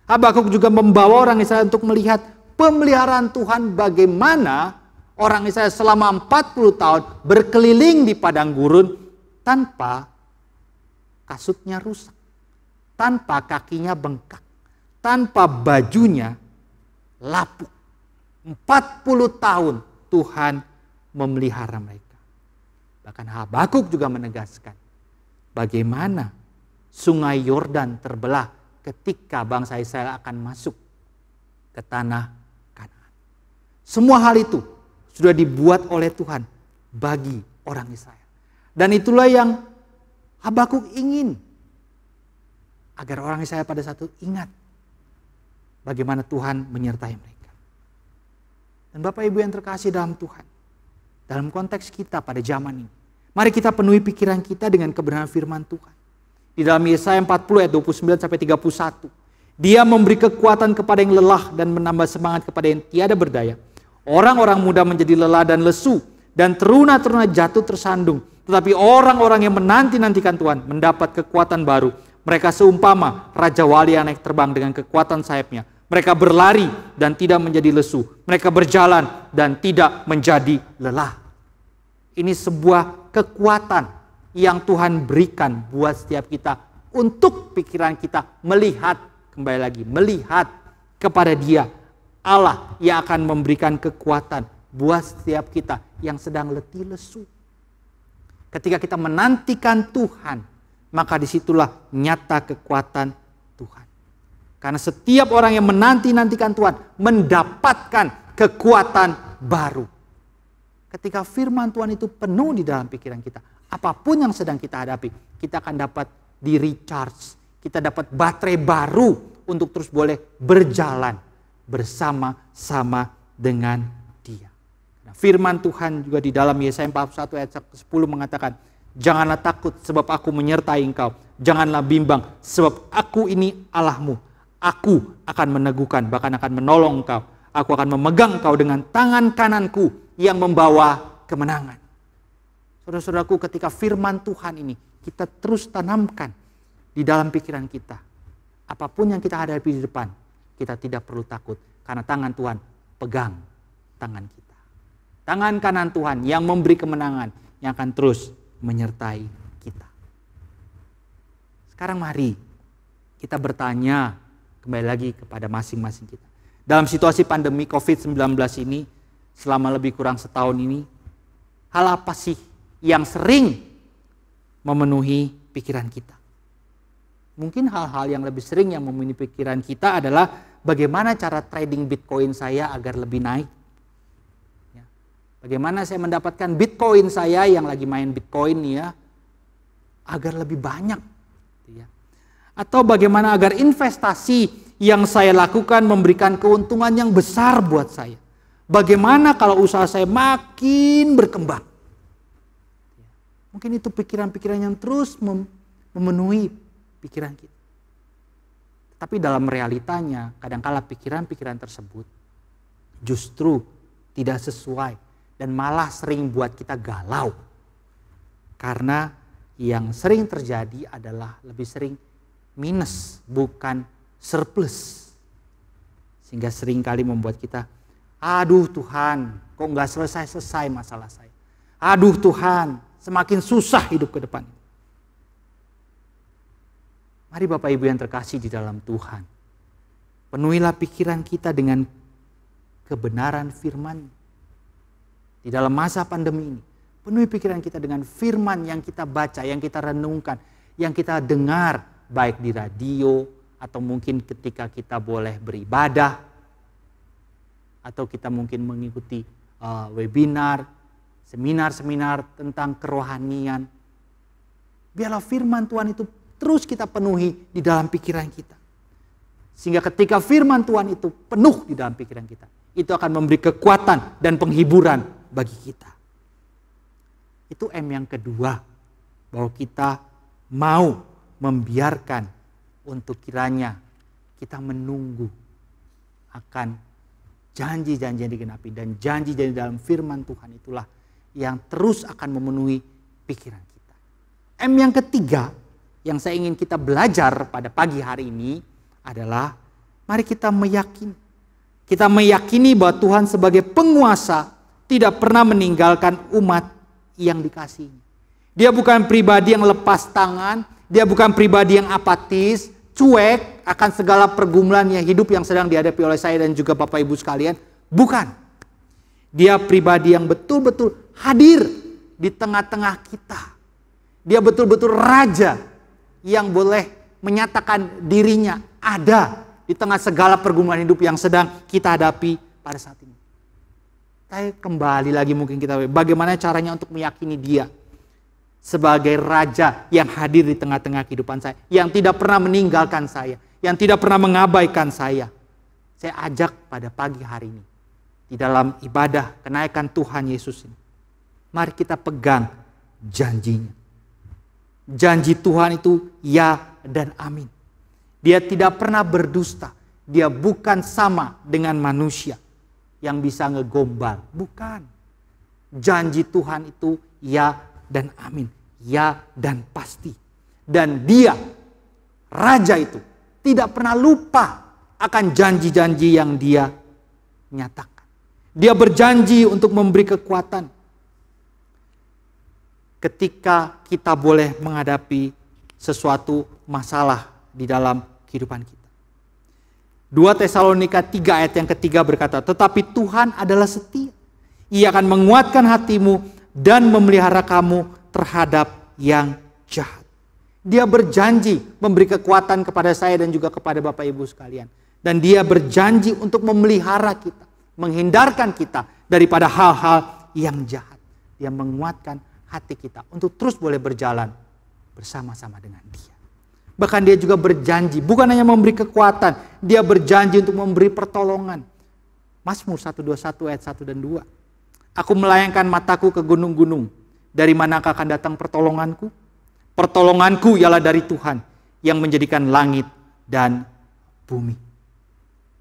[SPEAKER 6] Habakuk juga membawa orang Israel untuk melihat pemeliharaan Tuhan, bagaimana orang Israel selama 40 tahun berkeliling di padang gurun tanpa kasutnya rusak, tanpa kakinya bengkak, tanpa bajunya lapuk. 40 tahun Tuhan memelihara mereka. Bahkan Habakuk juga menegaskan bagaimana Sungai Yordan terbelah ketika bangsa Israel akan masuk ke tanah Kanaan. Semua hal itu sudah dibuat oleh Tuhan bagi orang Israel. Dan itulah yang Habakuk ingin, agar orang Israel pada saat itu ingat bagaimana Tuhan menyertai mereka. Dan Bapak Ibu yang terkasih dalam Tuhan, dalam konteks kita pada zaman ini, mari kita penuhi pikiran kita dengan kebenaran firman Tuhan. Di dalam Yesaya 40 ayat 29 sampai 31. Dia memberi kekuatan kepada yang lelah dan menambah semangat kepada yang tiada berdaya. Orang-orang muda menjadi lelah dan lesu dan teruna-teruna jatuh tersandung. Tetapi orang-orang yang menanti-nantikan Tuhan mendapat kekuatan baru. Mereka seumpama Raja Wali yang naik terbang dengan kekuatan sayapnya. Mereka berlari dan tidak menjadi lesu. Mereka berjalan dan tidak menjadi lelah. Ini sebuah kekuatan yang Tuhan berikan buat setiap kita untuk pikiran kita melihat, kembali lagi, melihat kepada Dia, Allah yang akan memberikan kekuatan buat setiap kita yang sedang letih lesu. Ketika kita menantikan Tuhan, maka disitulah nyata kekuatan Tuhan. Karena setiap orang yang menanti-nantikan Tuhan mendapatkan kekuatan baru. Ketika firman Tuhan itu penuh di dalam pikiran kita, apapun yang sedang kita hadapi, kita akan dapat di-recharge. Kita dapat baterai baru untuk terus boleh berjalan bersama-sama dengan Dia. Nah, firman Tuhan juga di dalam Yesaya 41 ayat 10 mengatakan, janganlah takut sebab aku menyertai engkau. Janganlah bimbang sebab aku ini Allahmu. Aku akan meneguhkan, bahkan akan menolong engkau. Aku akan memegang engkau dengan tangan kananku yang membawa kemenangan. Saudara-saudaraku, ketika firman Tuhan ini kita terus tanamkan di dalam pikiran kita, apapun yang kita hadapi di depan, kita tidak perlu takut karena tangan Tuhan pegang tangan kita. Tangan kanan Tuhan yang memberi kemenangan, yang akan terus menyertai kita. Sekarang mari kita bertanya kembali lagi kepada masing-masing kita. Dalam situasi pandemi COVID-19 ini, selama lebih kurang setahun ini, hal apa sih yang sering memenuhi pikiran kita? Mungkin hal-hal yang lebih sering yang memenuhi pikiran kita adalah bagaimana cara trading Bitcoin saya agar lebih naik. Ya. Bagaimana saya mendapatkan Bitcoin saya yang lagi main Bitcoin ya, agar lebih banyak. Ya. Atau bagaimana agar investasi yang saya lakukan memberikan keuntungan yang besar buat saya. Bagaimana kalau usaha saya makin berkembang. Mungkin itu pikiran-pikiran yang terus memenuhi pikiran kita. Tapi dalam realitanya kadangkala pikiran-pikiran tersebut justru tidak sesuai dan malah sering buat kita galau. Karena yang sering terjadi adalah lebih sering minus bukan surplus. Sehingga sering kali membuat kita, aduh Tuhan, kok nggak selesai-selesai masalah saya. Aduh Tuhan, semakin susah hidup ke depan. Mari Bapak Ibu yang terkasih di dalam Tuhan, penuhilah pikiran kita dengan kebenaran firman. Di dalam masa pandemi ini, penuhi pikiran kita dengan firman yang kita baca, yang kita renungkan, yang kita dengar, baik di radio, atau mungkin ketika kita boleh beribadah, atau kita mungkin mengikuti webinar, seminar-seminar tentang kerohanian. Biarlah firman Tuhan itu terus kita penuhi di dalam pikiran kita. Sehingga ketika firman Tuhan itu penuh di dalam pikiran kita, itu akan memberi kekuatan dan penghiburan bagi kita. Itu M yang kedua, bahwa kita mau membiarkan untuk kiranya kita menunggu akan janji-janji yang digenapi. Dan janji-janji dalam firman Tuhan itulah yang terus akan memenuhi pikiran kita. M yang ketiga yang saya ingin kita belajar pada pagi hari ini adalah mari kita meyakini. Kita meyakini bahwa Tuhan sebagai penguasa tidak pernah meninggalkan umat yang dikasihi. Dia bukan pribadi yang lepas tangan, dia bukan pribadi yang apatis, cuek akan segala pergumulan yang hidup yang sedang dihadapi oleh saya dan juga Bapak Ibu sekalian. Bukan. Dia pribadi yang betul-betul hadir di tengah-tengah kita. Dia betul-betul raja yang boleh menyatakan dirinya ada di tengah segala pergumulan hidup yang sedang kita hadapi pada saat ini. Saya kembali lagi mungkin kita, bagaimana caranya untuk meyakini dia sebagai raja yang hadir di tengah-tengah kehidupan saya, yang tidak pernah meninggalkan saya, yang tidak pernah mengabaikan saya. Saya ajak pada pagi hari ini di dalam ibadah kenaikan Tuhan Yesus ini, mari kita pegang janjinya. Janji Tuhan itu ya dan amin. Dia tidak pernah berdusta. Dia bukan sama dengan manusia yang bisa ngegombal. Bukan. Janji Tuhan itu ya dan amin. Ya dan pasti. Dan dia, raja itu, tidak pernah lupa akan janji-janji yang dia nyatakan. Dia berjanji untuk memberi kekuatan ketika kita boleh menghadapi sesuatu masalah di dalam kehidupan kita. 2 Tesalonika 3 ayat yang ketiga berkata, tetapi Tuhan adalah setia. Ia akan menguatkan hatimu dan memelihara kamu terhadap yang jahat. Dia berjanji memberi kekuatan kepada saya dan juga kepada Bapak Ibu sekalian. Dan dia berjanji untuk memelihara kita, menghindarkan kita daripada hal-hal yang jahat. Dia menguatkan hati kita untuk terus boleh berjalan bersama-sama dengan dia. Bahkan dia juga berjanji, bukan hanya memberi kekuatan, dia berjanji untuk memberi pertolongan. Mazmur 121 ayat 1 dan 2. Aku melayangkan mataku ke gunung-gunung, dari manakah akan datang pertolonganku? Pertolonganku ialah dari Tuhan yang menjadikan langit dan bumi.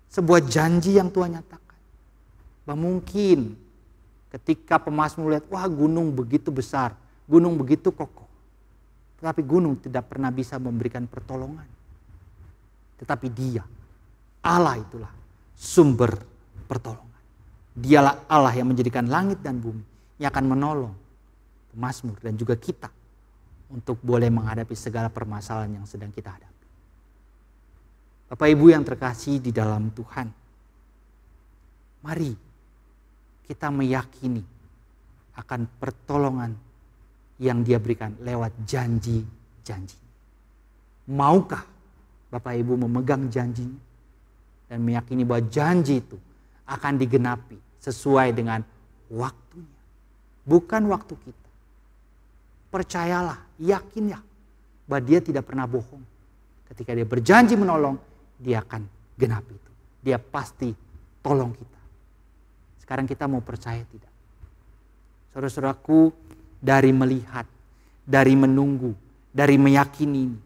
[SPEAKER 6] Sebuah janji yang Tuhan nyatakan. Mungkin ketika pemazmur lihat, wah gunung begitu besar, gunung begitu kokoh. Tetapi gunung tidak pernah bisa memberikan pertolongan. Tetapi Dia, Allah itulah sumber pertolongan. Dialah Allah yang menjadikan langit dan bumi, yang akan menolong pemazmur dan juga kita untuk boleh menghadapi segala permasalahan yang sedang kita hadapi. Bapak Ibu yang terkasih di dalam Tuhan, mari kita meyakini akan pertolongan yang Dia berikan lewat janji-janji. Maukah Bapak Ibu memegang janjinya dan meyakini bahwa janji itu akan digenapi sesuai dengan waktunya, bukan waktu kita. Percayalah, yakin ya bahwa Dia tidak pernah bohong. Ketika Dia berjanji menolong, Dia akan genapi itu. Dia pasti tolong kita. Sekarang kita mau percaya tidak? Saudara-saudaraku, dari melihat, dari menunggu, dari meyakini ini,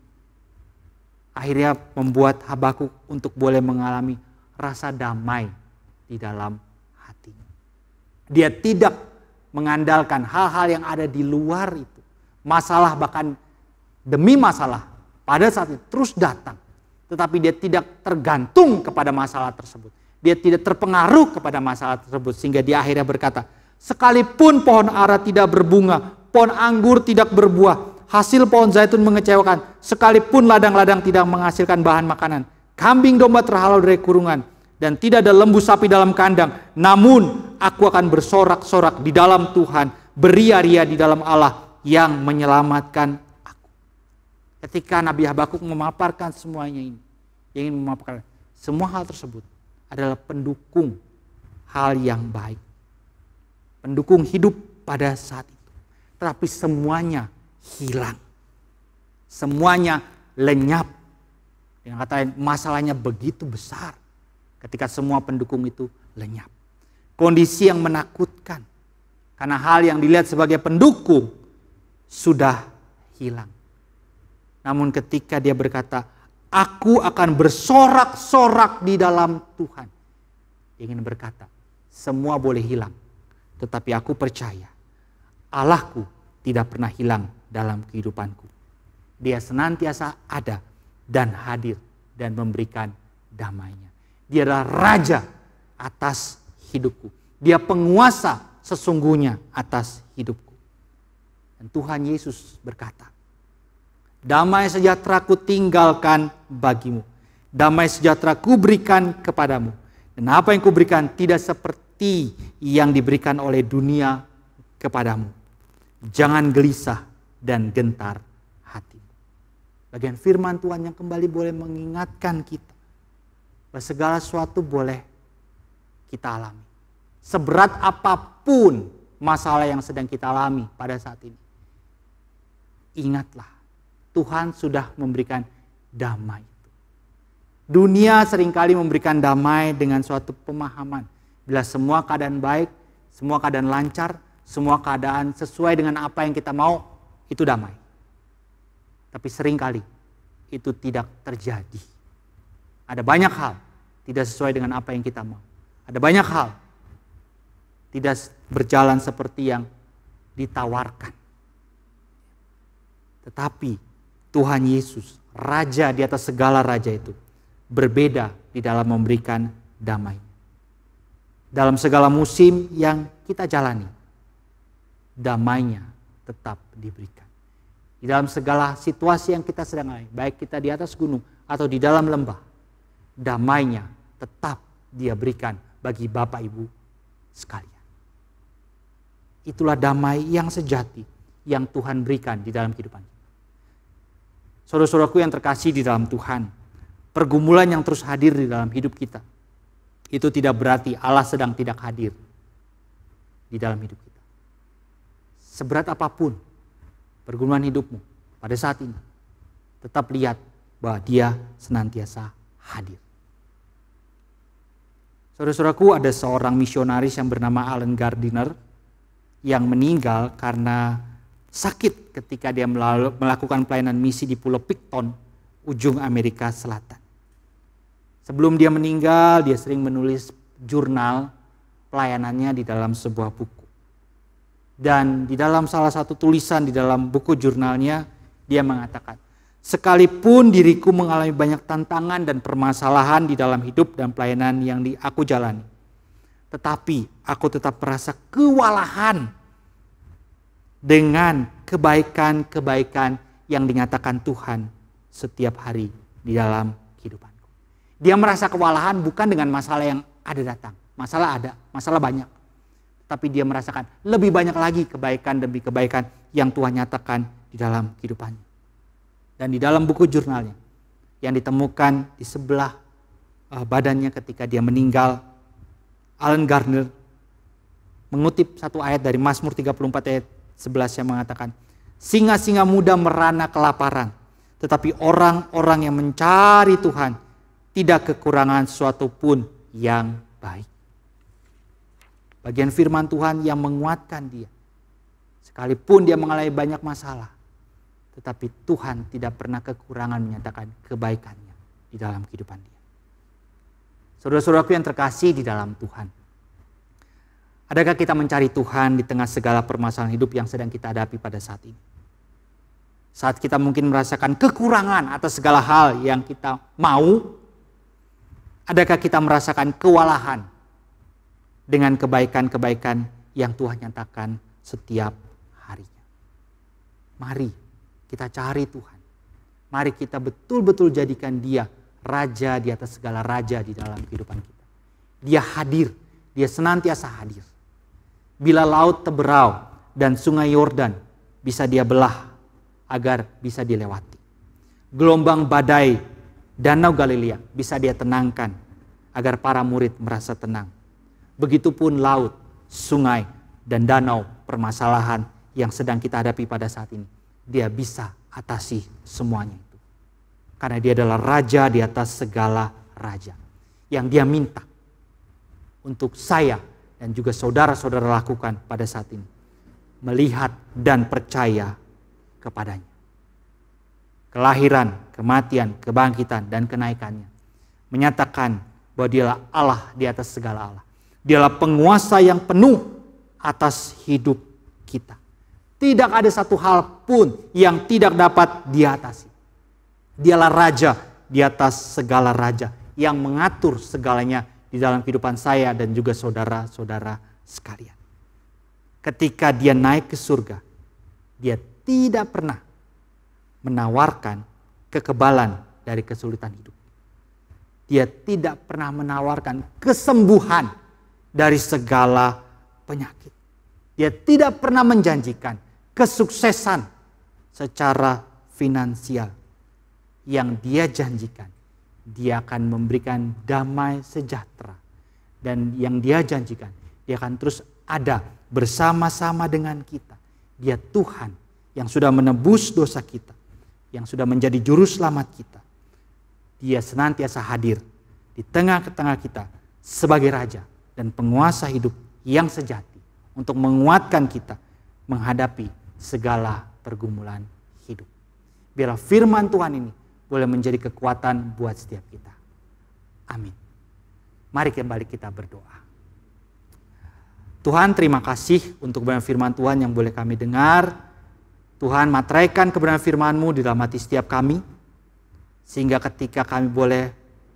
[SPEAKER 6] akhirnya membuat Habakuk untuk boleh mengalami rasa damai di dalam hatinya. Dia tidak mengandalkan hal-hal yang ada di luar itu. Masalah bahkan demi masalah pada saat itu terus datang. Tetapi dia tidak tergantung kepada masalah tersebut. Dia tidak terpengaruh kepada masalah tersebut. Sehingga dia akhirnya berkata, sekalipun pohon ara tidak berbunga, pohon anggur tidak berbuah, hasil pohon zaitun mengecewakan, sekalipun ladang-ladang tidak menghasilkan bahan makanan, kambing domba terhalau dari kurungan, dan tidak ada lembu sapi dalam kandang, namun aku akan bersorak-sorak di dalam Tuhan, beria-ria di dalam Allah yang menyelamatkan aku. Ketika Nabi Habakuk memaparkan semuanya ini, dia ingin memaparkan semua hal tersebut adalah pendukung hal yang baik. Pendukung hidup pada saat itu. Tetapi semuanya hilang. Semuanya lenyap. Yang katanya masalahnya begitu besar. Ketika semua pendukung itu lenyap. Kondisi yang menakutkan. Karena hal yang dilihat sebagai pendukung sudah hilang. Namun ketika dia berkata, aku akan bersorak-sorak di dalam Tuhan. Dia ingin berkata, semua boleh hilang. Tetapi aku percaya, Allahku tidak pernah hilang dalam kehidupanku. Dia senantiasa ada dan hadir dan memberikan damainya. Dia adalah raja atas hidupku. Dia penguasa sesungguhnya atas hidupku. Dan Tuhan Yesus berkata, damai sejahtera ku tinggalkan bagimu. Damai sejahtera ku berikan kepadamu. Dan apa yang ku berikan tidak seperti yang diberikan oleh dunia kepadamu. Jangan gelisah dan gentar hatimu. Bagian firman Tuhan yang kembali boleh mengingatkan kita bahwa segala sesuatu boleh kita alami. Seberat apapun masalah yang sedang kita alami pada saat ini. Ingatlah, Tuhan sudah memberikan damai. Dunia seringkali memberikan damai dengan suatu pemahaman. Bila semua keadaan baik, semua keadaan lancar, semua keadaan sesuai dengan apa yang kita mau, itu damai. Tapi seringkali itu tidak terjadi. Ada banyak hal tidak sesuai dengan apa yang kita mau. Ada banyak hal tidak berjalan seperti yang ditawarkan. Tetapi Tuhan Yesus, Raja di atas segala raja itu, berbeda di dalam memberikan damai. Dalam segala musim yang kita jalani, damainya tetap diberikan. Di dalam segala situasi yang kita sedang alami, baik kita di atas gunung atau di dalam lembah, damainya tetap Dia berikan bagi Bapak Ibu sekalian. Itulah damai yang sejati yang Tuhan berikan di dalam kehidupan kita. Saudara-saudaraku yang terkasih di dalam Tuhan, pergumulan yang terus hadir di dalam hidup kita, itu tidak berarti Allah sedang tidak hadir di dalam hidup kita. Seberat apapun pergumulan hidupmu pada saat ini, tetap lihat bahwa Dia senantiasa hadir. Saudara-saudaraku, ada seorang misionaris yang bernama Allen Gardiner yang meninggal karena sakit ketika dia melakukan pelayanan misi di Pulau Picton, ujung Amerika Selatan. Sebelum dia meninggal, dia sering menulis jurnal pelayanannya di dalam sebuah buku. Dan di dalam salah satu tulisan di dalam buku jurnalnya, dia mengatakan, sekalipun diriku mengalami banyak tantangan dan permasalahan di dalam hidup dan pelayanan yang aku jalani, tetapi aku tetap merasa kewalahan dengan kebaikan-kebaikan yang dinyatakan Tuhan setiap hari di dalam kehidupanku. Dia merasa kewalahan bukan dengan masalah yang ada datang. Masalah ada, masalah banyak. Tapi dia merasakan lebih banyak lagi kebaikan demi kebaikan yang Tuhan nyatakan di dalam kehidupannya. Dan di dalam buku jurnalnya yang ditemukan di sebelah badannya ketika dia meninggal, Alan Gardner mengutip satu ayat dari Mazmur 34 ayat 11 yang mengatakan, singa-singa muda merana kelaparan, tetapi orang-orang yang mencari Tuhan tidak kekurangan sesuatu pun yang baik. Bagian firman Tuhan yang menguatkan dia. Sekalipun dia mengalami banyak masalah, tetapi Tuhan tidak pernah kekurangan menyatakan kebaikannya di dalam kehidupan dia. Saudara-saudaraku yang terkasih di dalam Tuhan, adakah kita mencari Tuhan di tengah segala permasalahan hidup yang sedang kita hadapi pada saat ini? Saat kita mungkin merasakan kekurangan atas segala hal yang kita mau, adakah kita merasakan kewalahan dengan kebaikan-kebaikan yang Tuhan nyatakan setiap harinya? Mari kita cari Tuhan. Mari kita betul-betul jadikan Dia Raja di atas segala raja di dalam kehidupan kita. Dia hadir, Dia senantiasa hadir. Bila laut teberau dan sungai Yordan bisa Dia belah agar bisa dilewati. Gelombang badai danau Galilea bisa Dia tenangkan agar para murid merasa tenang. Begitupun laut, sungai, dan danau permasalahan yang sedang kita hadapi pada saat ini. Dia bisa atasi semuanya itu. Karena Dia adalah Raja di atas segala raja. Yang Dia minta untuk saya dan juga saudara-saudara lakukan pada saat ini. Melihat dan percaya kepadanya. Kelahiran, kematian, kebangkitan, dan kenaikannya menyatakan bahwa Dialah Allah di atas segala Allah. Dialah penguasa yang penuh atas hidup kita. Tidak ada satu hal pun yang tidak dapat diatasi. Dialah Raja di atas segala raja yang mengatur segalanya di dalam kehidupan saya dan juga saudara-saudara sekalian. Ketika Dia naik ke surga, Dia tidak pernah menawarkan kekebalan dari kesulitan hidup. Dia tidak pernah menawarkan kesembuhan dari segala penyakit. Dia tidak pernah menjanjikan kesuksesan secara finansial. Yang Dia janjikan, Dia akan memberikan damai sejahtera. Dan yang Dia janjikan, Dia akan terus ada bersama-sama dengan kita. Dia Tuhan yang sudah menebus dosa kita, yang sudah menjadi juru selamat kita. Dia senantiasa hadir di tengah-tengah kita sebagai Raja dan penguasa hidup yang sejati untuk menguatkan kita menghadapi segala pergumulan hidup. Biarlah firman Tuhan ini boleh menjadi kekuatan buat setiap kita. Amin. Mari kembali kita berdoa. Tuhan, terima kasih untuk kebenaran firman Tuhan yang boleh kami dengar. Tuhan, materaikan kebenaran firman-Mu di dalam hati setiap kami, sehingga ketika kami boleh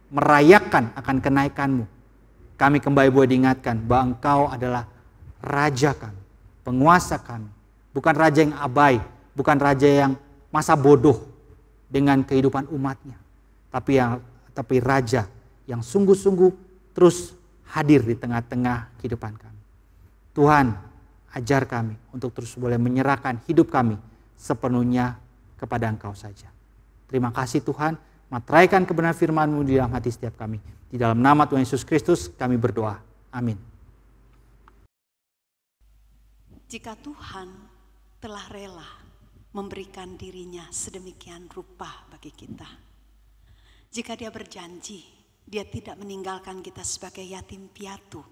[SPEAKER 6] merayakan akan kenaikan-Mu, kami kembali boleh diingatkan bahwa Engkau adalah Raja kami, penguasa kami. Bukan Raja yang abai, bukan Raja yang masa bodoh dengan kehidupan umatnya, tapi Raja yang sungguh-sungguh terus hadir di tengah-tengah kehidupan kami. Tuhan, ajar kami untuk terus boleh menyerahkan hidup kami sepenuhnya kepada Engkau saja. Terima kasih Tuhan, materaikan kebenaran firman-Mu di dalam hati setiap kami. Di dalam nama Tuhan Yesus Kristus kami berdoa. Amin.
[SPEAKER 2] Jika Tuhan telah rela memberikan dirinya sedemikian rupa bagi kita, jika Dia berjanji Dia tidak meninggalkan kita sebagai yatim piatu,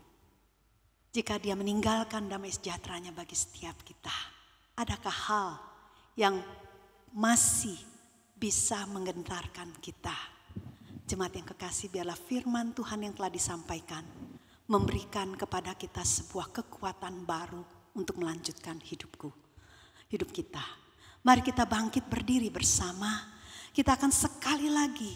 [SPEAKER 2] jika Dia meninggalkan damai sejahteranya bagi setiap kita, adakah hal yang masih bisa menggentarkan kita? Jemaat yang kekasih, biarlah firman Tuhan yang telah disampaikan memberikan kepada kita sebuah kekuatan baru untuk melanjutkan hidup kita. Mari kita bangkit berdiri bersama. Kita akan sekali lagi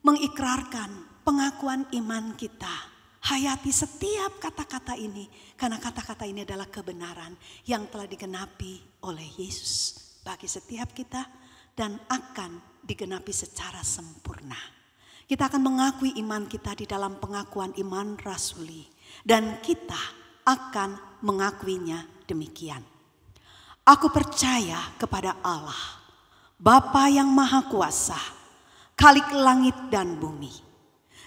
[SPEAKER 2] mengikrarkan pengakuan iman kita. Hayati setiap kata-kata ini, karena kata-kata ini adalah kebenaran yang telah digenapi oleh Yesus bagi setiap kita dan akan digenapi secara sempurna. Kita akan mengakui iman kita di dalam pengakuan iman rasuli dan kita akan mengakuinya demikian. Aku percaya kepada Allah, Bapa yang Maha Kuasa, Khalik langit dan bumi.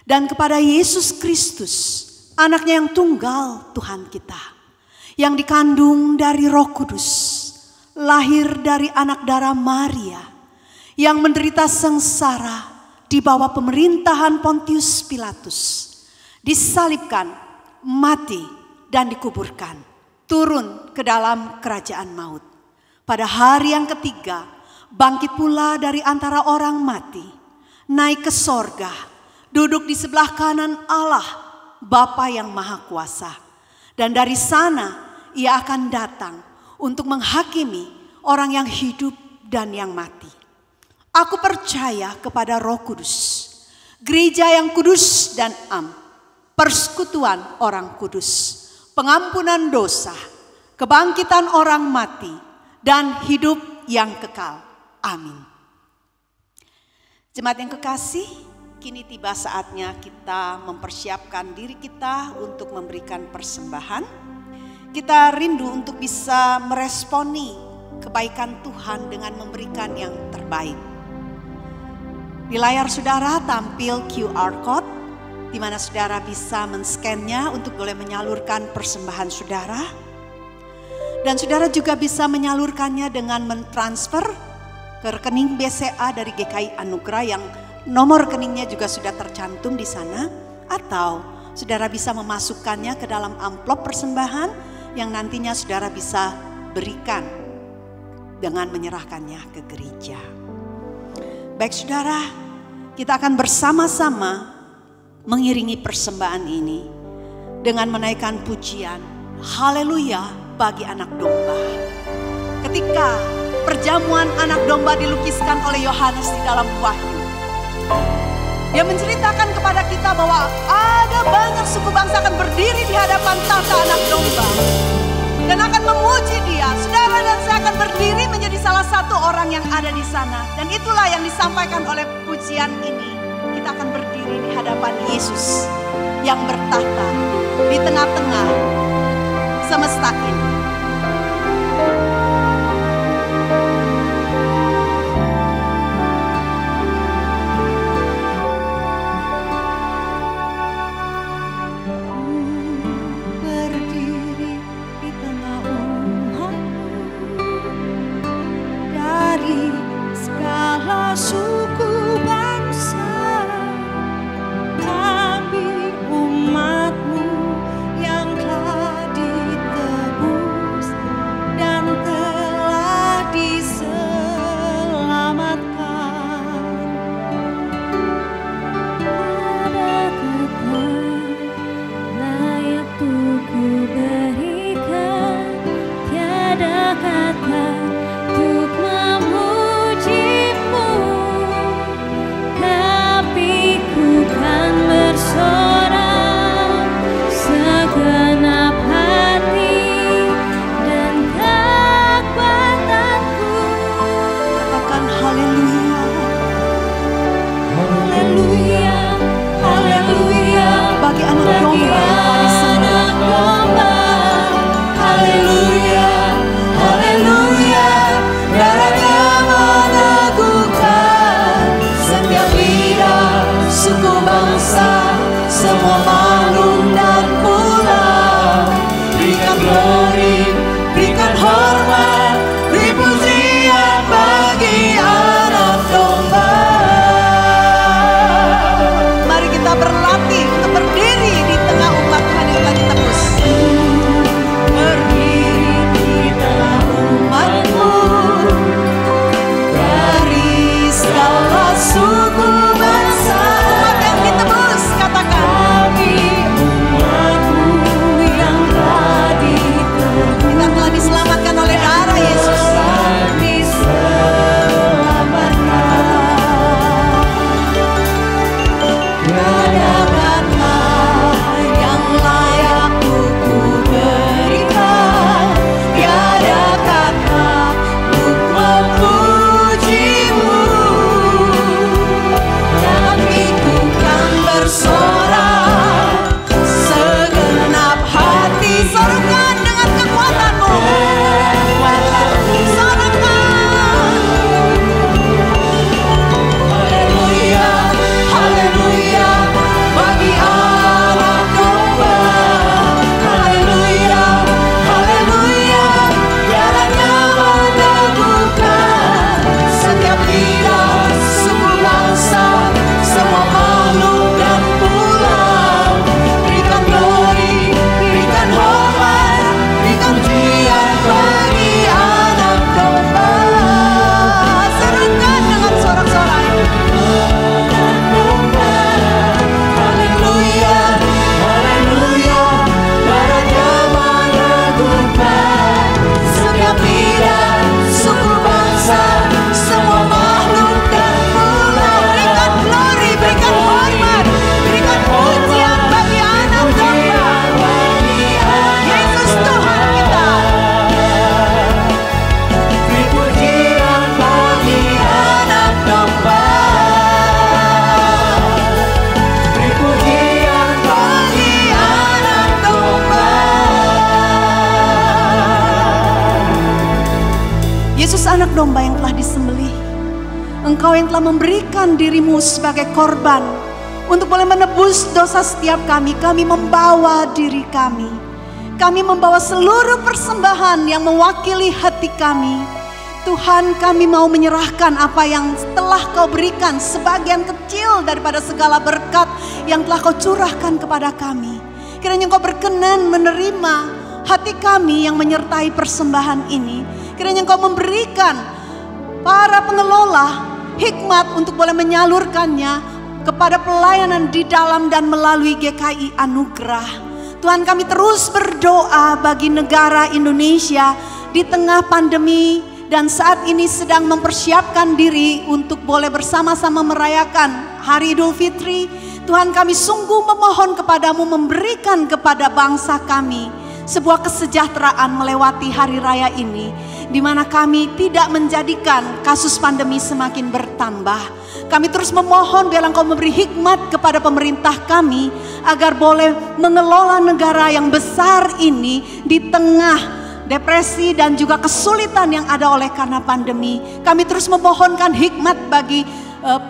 [SPEAKER 2] Dan kepada Yesus Kristus, anaknya yang tunggal Tuhan kita, yang dikandung dari Roh Kudus, lahir dari anak darah Maria, yang menderita sengsara di bawah pemerintahan Pontius Pilatus, disalibkan, mati, dan dikuburkan, turun ke dalam kerajaan maut. Pada hari yang ketiga, bangkit pula dari antara orang mati, naik ke sorga, duduk di sebelah kanan Allah, Bapa yang Maha Kuasa. Dan dari sana ia akan datang untuk menghakimi orang yang hidup dan yang mati. Aku percaya kepada Roh Kudus, gereja yang kudus dan am, persekutuan orang kudus, pengampunan dosa, kebangkitan orang mati, dan hidup yang kekal. Amin. Jemaat yang kekasih, kini tiba saatnya kita mempersiapkan diri kita untuk memberikan persembahan. Kita rindu untuk bisa meresponi kebaikan Tuhan dengan memberikan yang terbaik. Di layar saudara tampil QR Code, di mana saudara bisa men-scan-nya untuk boleh menyalurkan persembahan saudara. Dan saudara juga bisa menyalurkannya dengan mentransfer ke rekening BCA dari GKI Anugerah yang nomor rekeningnya juga sudah tercantum di sana, atau saudara bisa memasukkannya ke dalam amplop persembahan yang nantinya saudara bisa berikan dengan menyerahkannya ke gereja. Baik saudara, kita akan bersama-sama mengiringi persembahan ini dengan menaikkan pujian haleluya bagi anak domba. Ketika perjamuan anak domba dilukiskan oleh Yohanes di dalam Wahyu, dia menceritakan kepada kita bahwa ada banyak suku bangsa akan berdiri di hadapan tahta anak domba dan akan memuji dia. Saudara dan saya akan berdiri menjadi salah satu orang yang ada di sana. Dan itulah yang disampaikan oleh pujian ini. Kita akan berdiri di hadapan Yesus yang bertahta di tengah-tengah semesta ini.
[SPEAKER 1] Suku bangsa, kami umatmu yang telah ditebus.
[SPEAKER 2] domba yang telah disembelih. Engkau yang telah memberikan dirimu sebagai korban untuk boleh menebus dosa setiap kami. Kami membawa diri kami. Kami membawa seluruh persembahan yang mewakili hati kami. Tuhan, kami mau menyerahkan apa yang telah kau berikan, sebagian kecil daripada segala berkat yang telah kau curahkan kepada kami. Kiranya engkau berkenan menerima hati kami yang menyertai persembahan ini. Kiranya engkau memberikan para pengelola hikmat untuk boleh menyalurkannya kepada pelayanan di dalam dan melalui GKI Anugerah. Tuhan, kami terus berdoa bagi negara Indonesia di tengah pandemi dan saat ini sedang mempersiapkan diri untuk boleh bersama-sama merayakan Hari Idul Fitri. Tuhan, kami sungguh memohon kepadamu memberikan kepada bangsa kami sebuah kesejahteraan melewati hari raya ini, di mana kami tidak menjadikan kasus pandemi semakin bertambah. Kami terus memohon biarlah Engkau memberi hikmat kepada pemerintah kami agar boleh mengelola negara yang besar ini di tengah depresi dan juga kesulitan yang ada oleh karena pandemi. Kami terus memohonkan hikmat bagi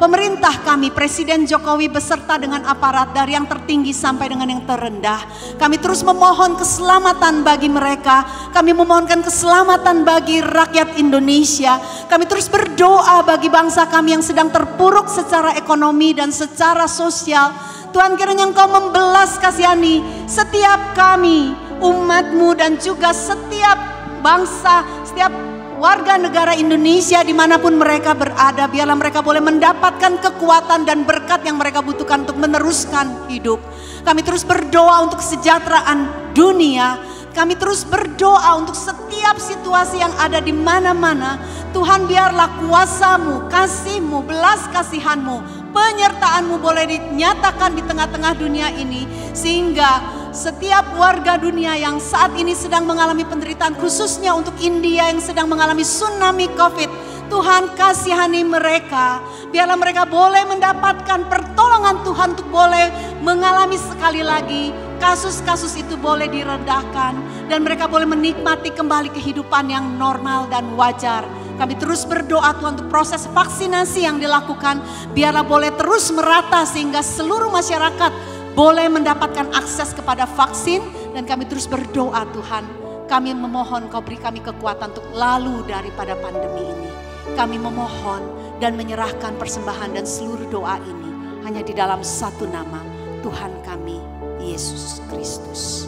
[SPEAKER 2] pemerintah kami, Presiden Jokowi beserta dengan aparat dari yang tertinggi sampai dengan yang terendah. Kami terus memohon keselamatan bagi mereka. Kami memohonkan keselamatan bagi rakyat Indonesia. Kami terus berdoa bagi bangsa kami yang sedang terpuruk secara ekonomi dan secara sosial. Tuhan, kiranya Engkau membelas kasihani setiap kami, umat-Mu, dan juga setiap bangsa, setiap warga negara Indonesia dimanapun mereka berada. Biarlah mereka boleh mendapatkan kekuatan dan berkat yang mereka butuhkan untuk meneruskan hidup. Kami terus berdoa untuk kesejahteraan dunia. Kami terus berdoa untuk setiap situasi yang ada di mana-mana. Tuhan, biarlah kuasa-Mu, kasih-Mu, belas kasihan-Mu, penyertaan-Mu boleh dinyatakan di tengah-tengah dunia ini, sehingga setiap warga dunia yang saat ini sedang mengalami penderitaan, khususnya untuk India yang sedang mengalami tsunami COVID, Tuhan kasihani mereka. Biarlah mereka boleh mendapatkan pertolongan Tuhan untuk boleh mengalami sekali lagi kasus-kasus itu boleh direndahkan dan mereka boleh menikmati kembali kehidupan yang normal dan wajar. Kami terus berdoa Tuhan untuk proses vaksinasi yang dilakukan, biarlah boleh terus merata sehingga seluruh masyarakat boleh mendapatkan akses kepada vaksin. Dan kami terus berdoa Tuhan, kami memohon Kau beri kami kekuatan untuk lalu daripada pandemi ini. Kami memohon dan menyerahkan persembahan dan seluruh doa ini hanya di dalam satu nama, Tuhan kami, Yesus Kristus.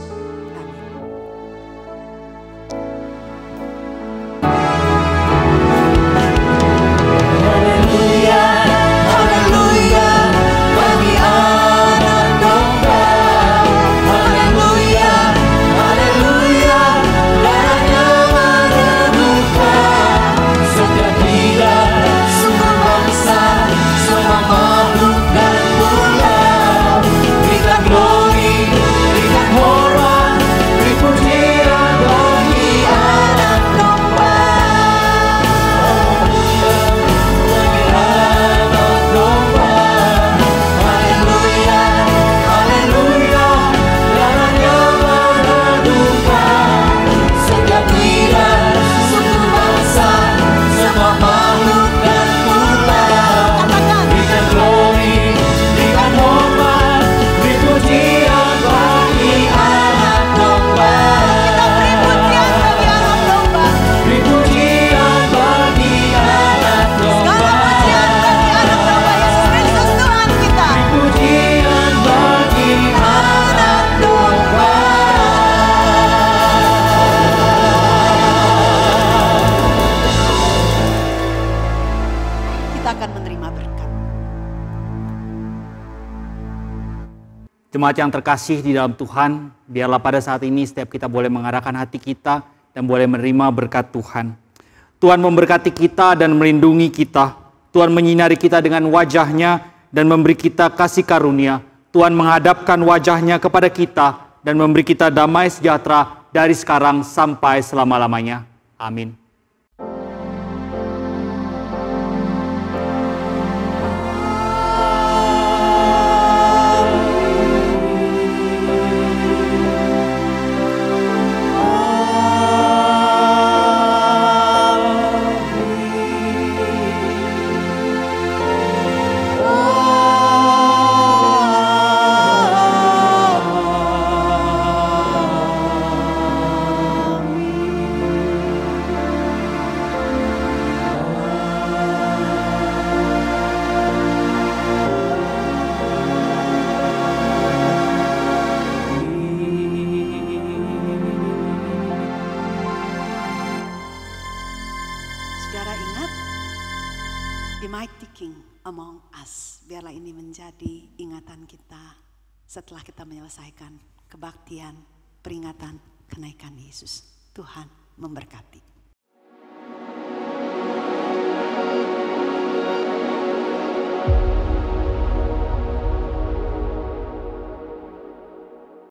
[SPEAKER 6] Jemaat yang terkasih di dalam Tuhan, biarlah pada saat ini setiap kita boleh mengarahkan hati kita dan boleh menerima berkat Tuhan. Tuhan memberkati kita dan melindungi kita. Tuhan menyinari kita dengan wajah-Nya dan memberi kita kasih karunia. Tuhan menghadapkan wajah-Nya kepada kita dan memberi kita damai sejahtera dari sekarang sampai selama-lamanya. Amin.
[SPEAKER 2] the mighty King among us. Biarlah ini menjadi ingatan kita setelah kita menyelesaikan kebaktian peringatan kenaikan Yesus. Tuhan memberkati.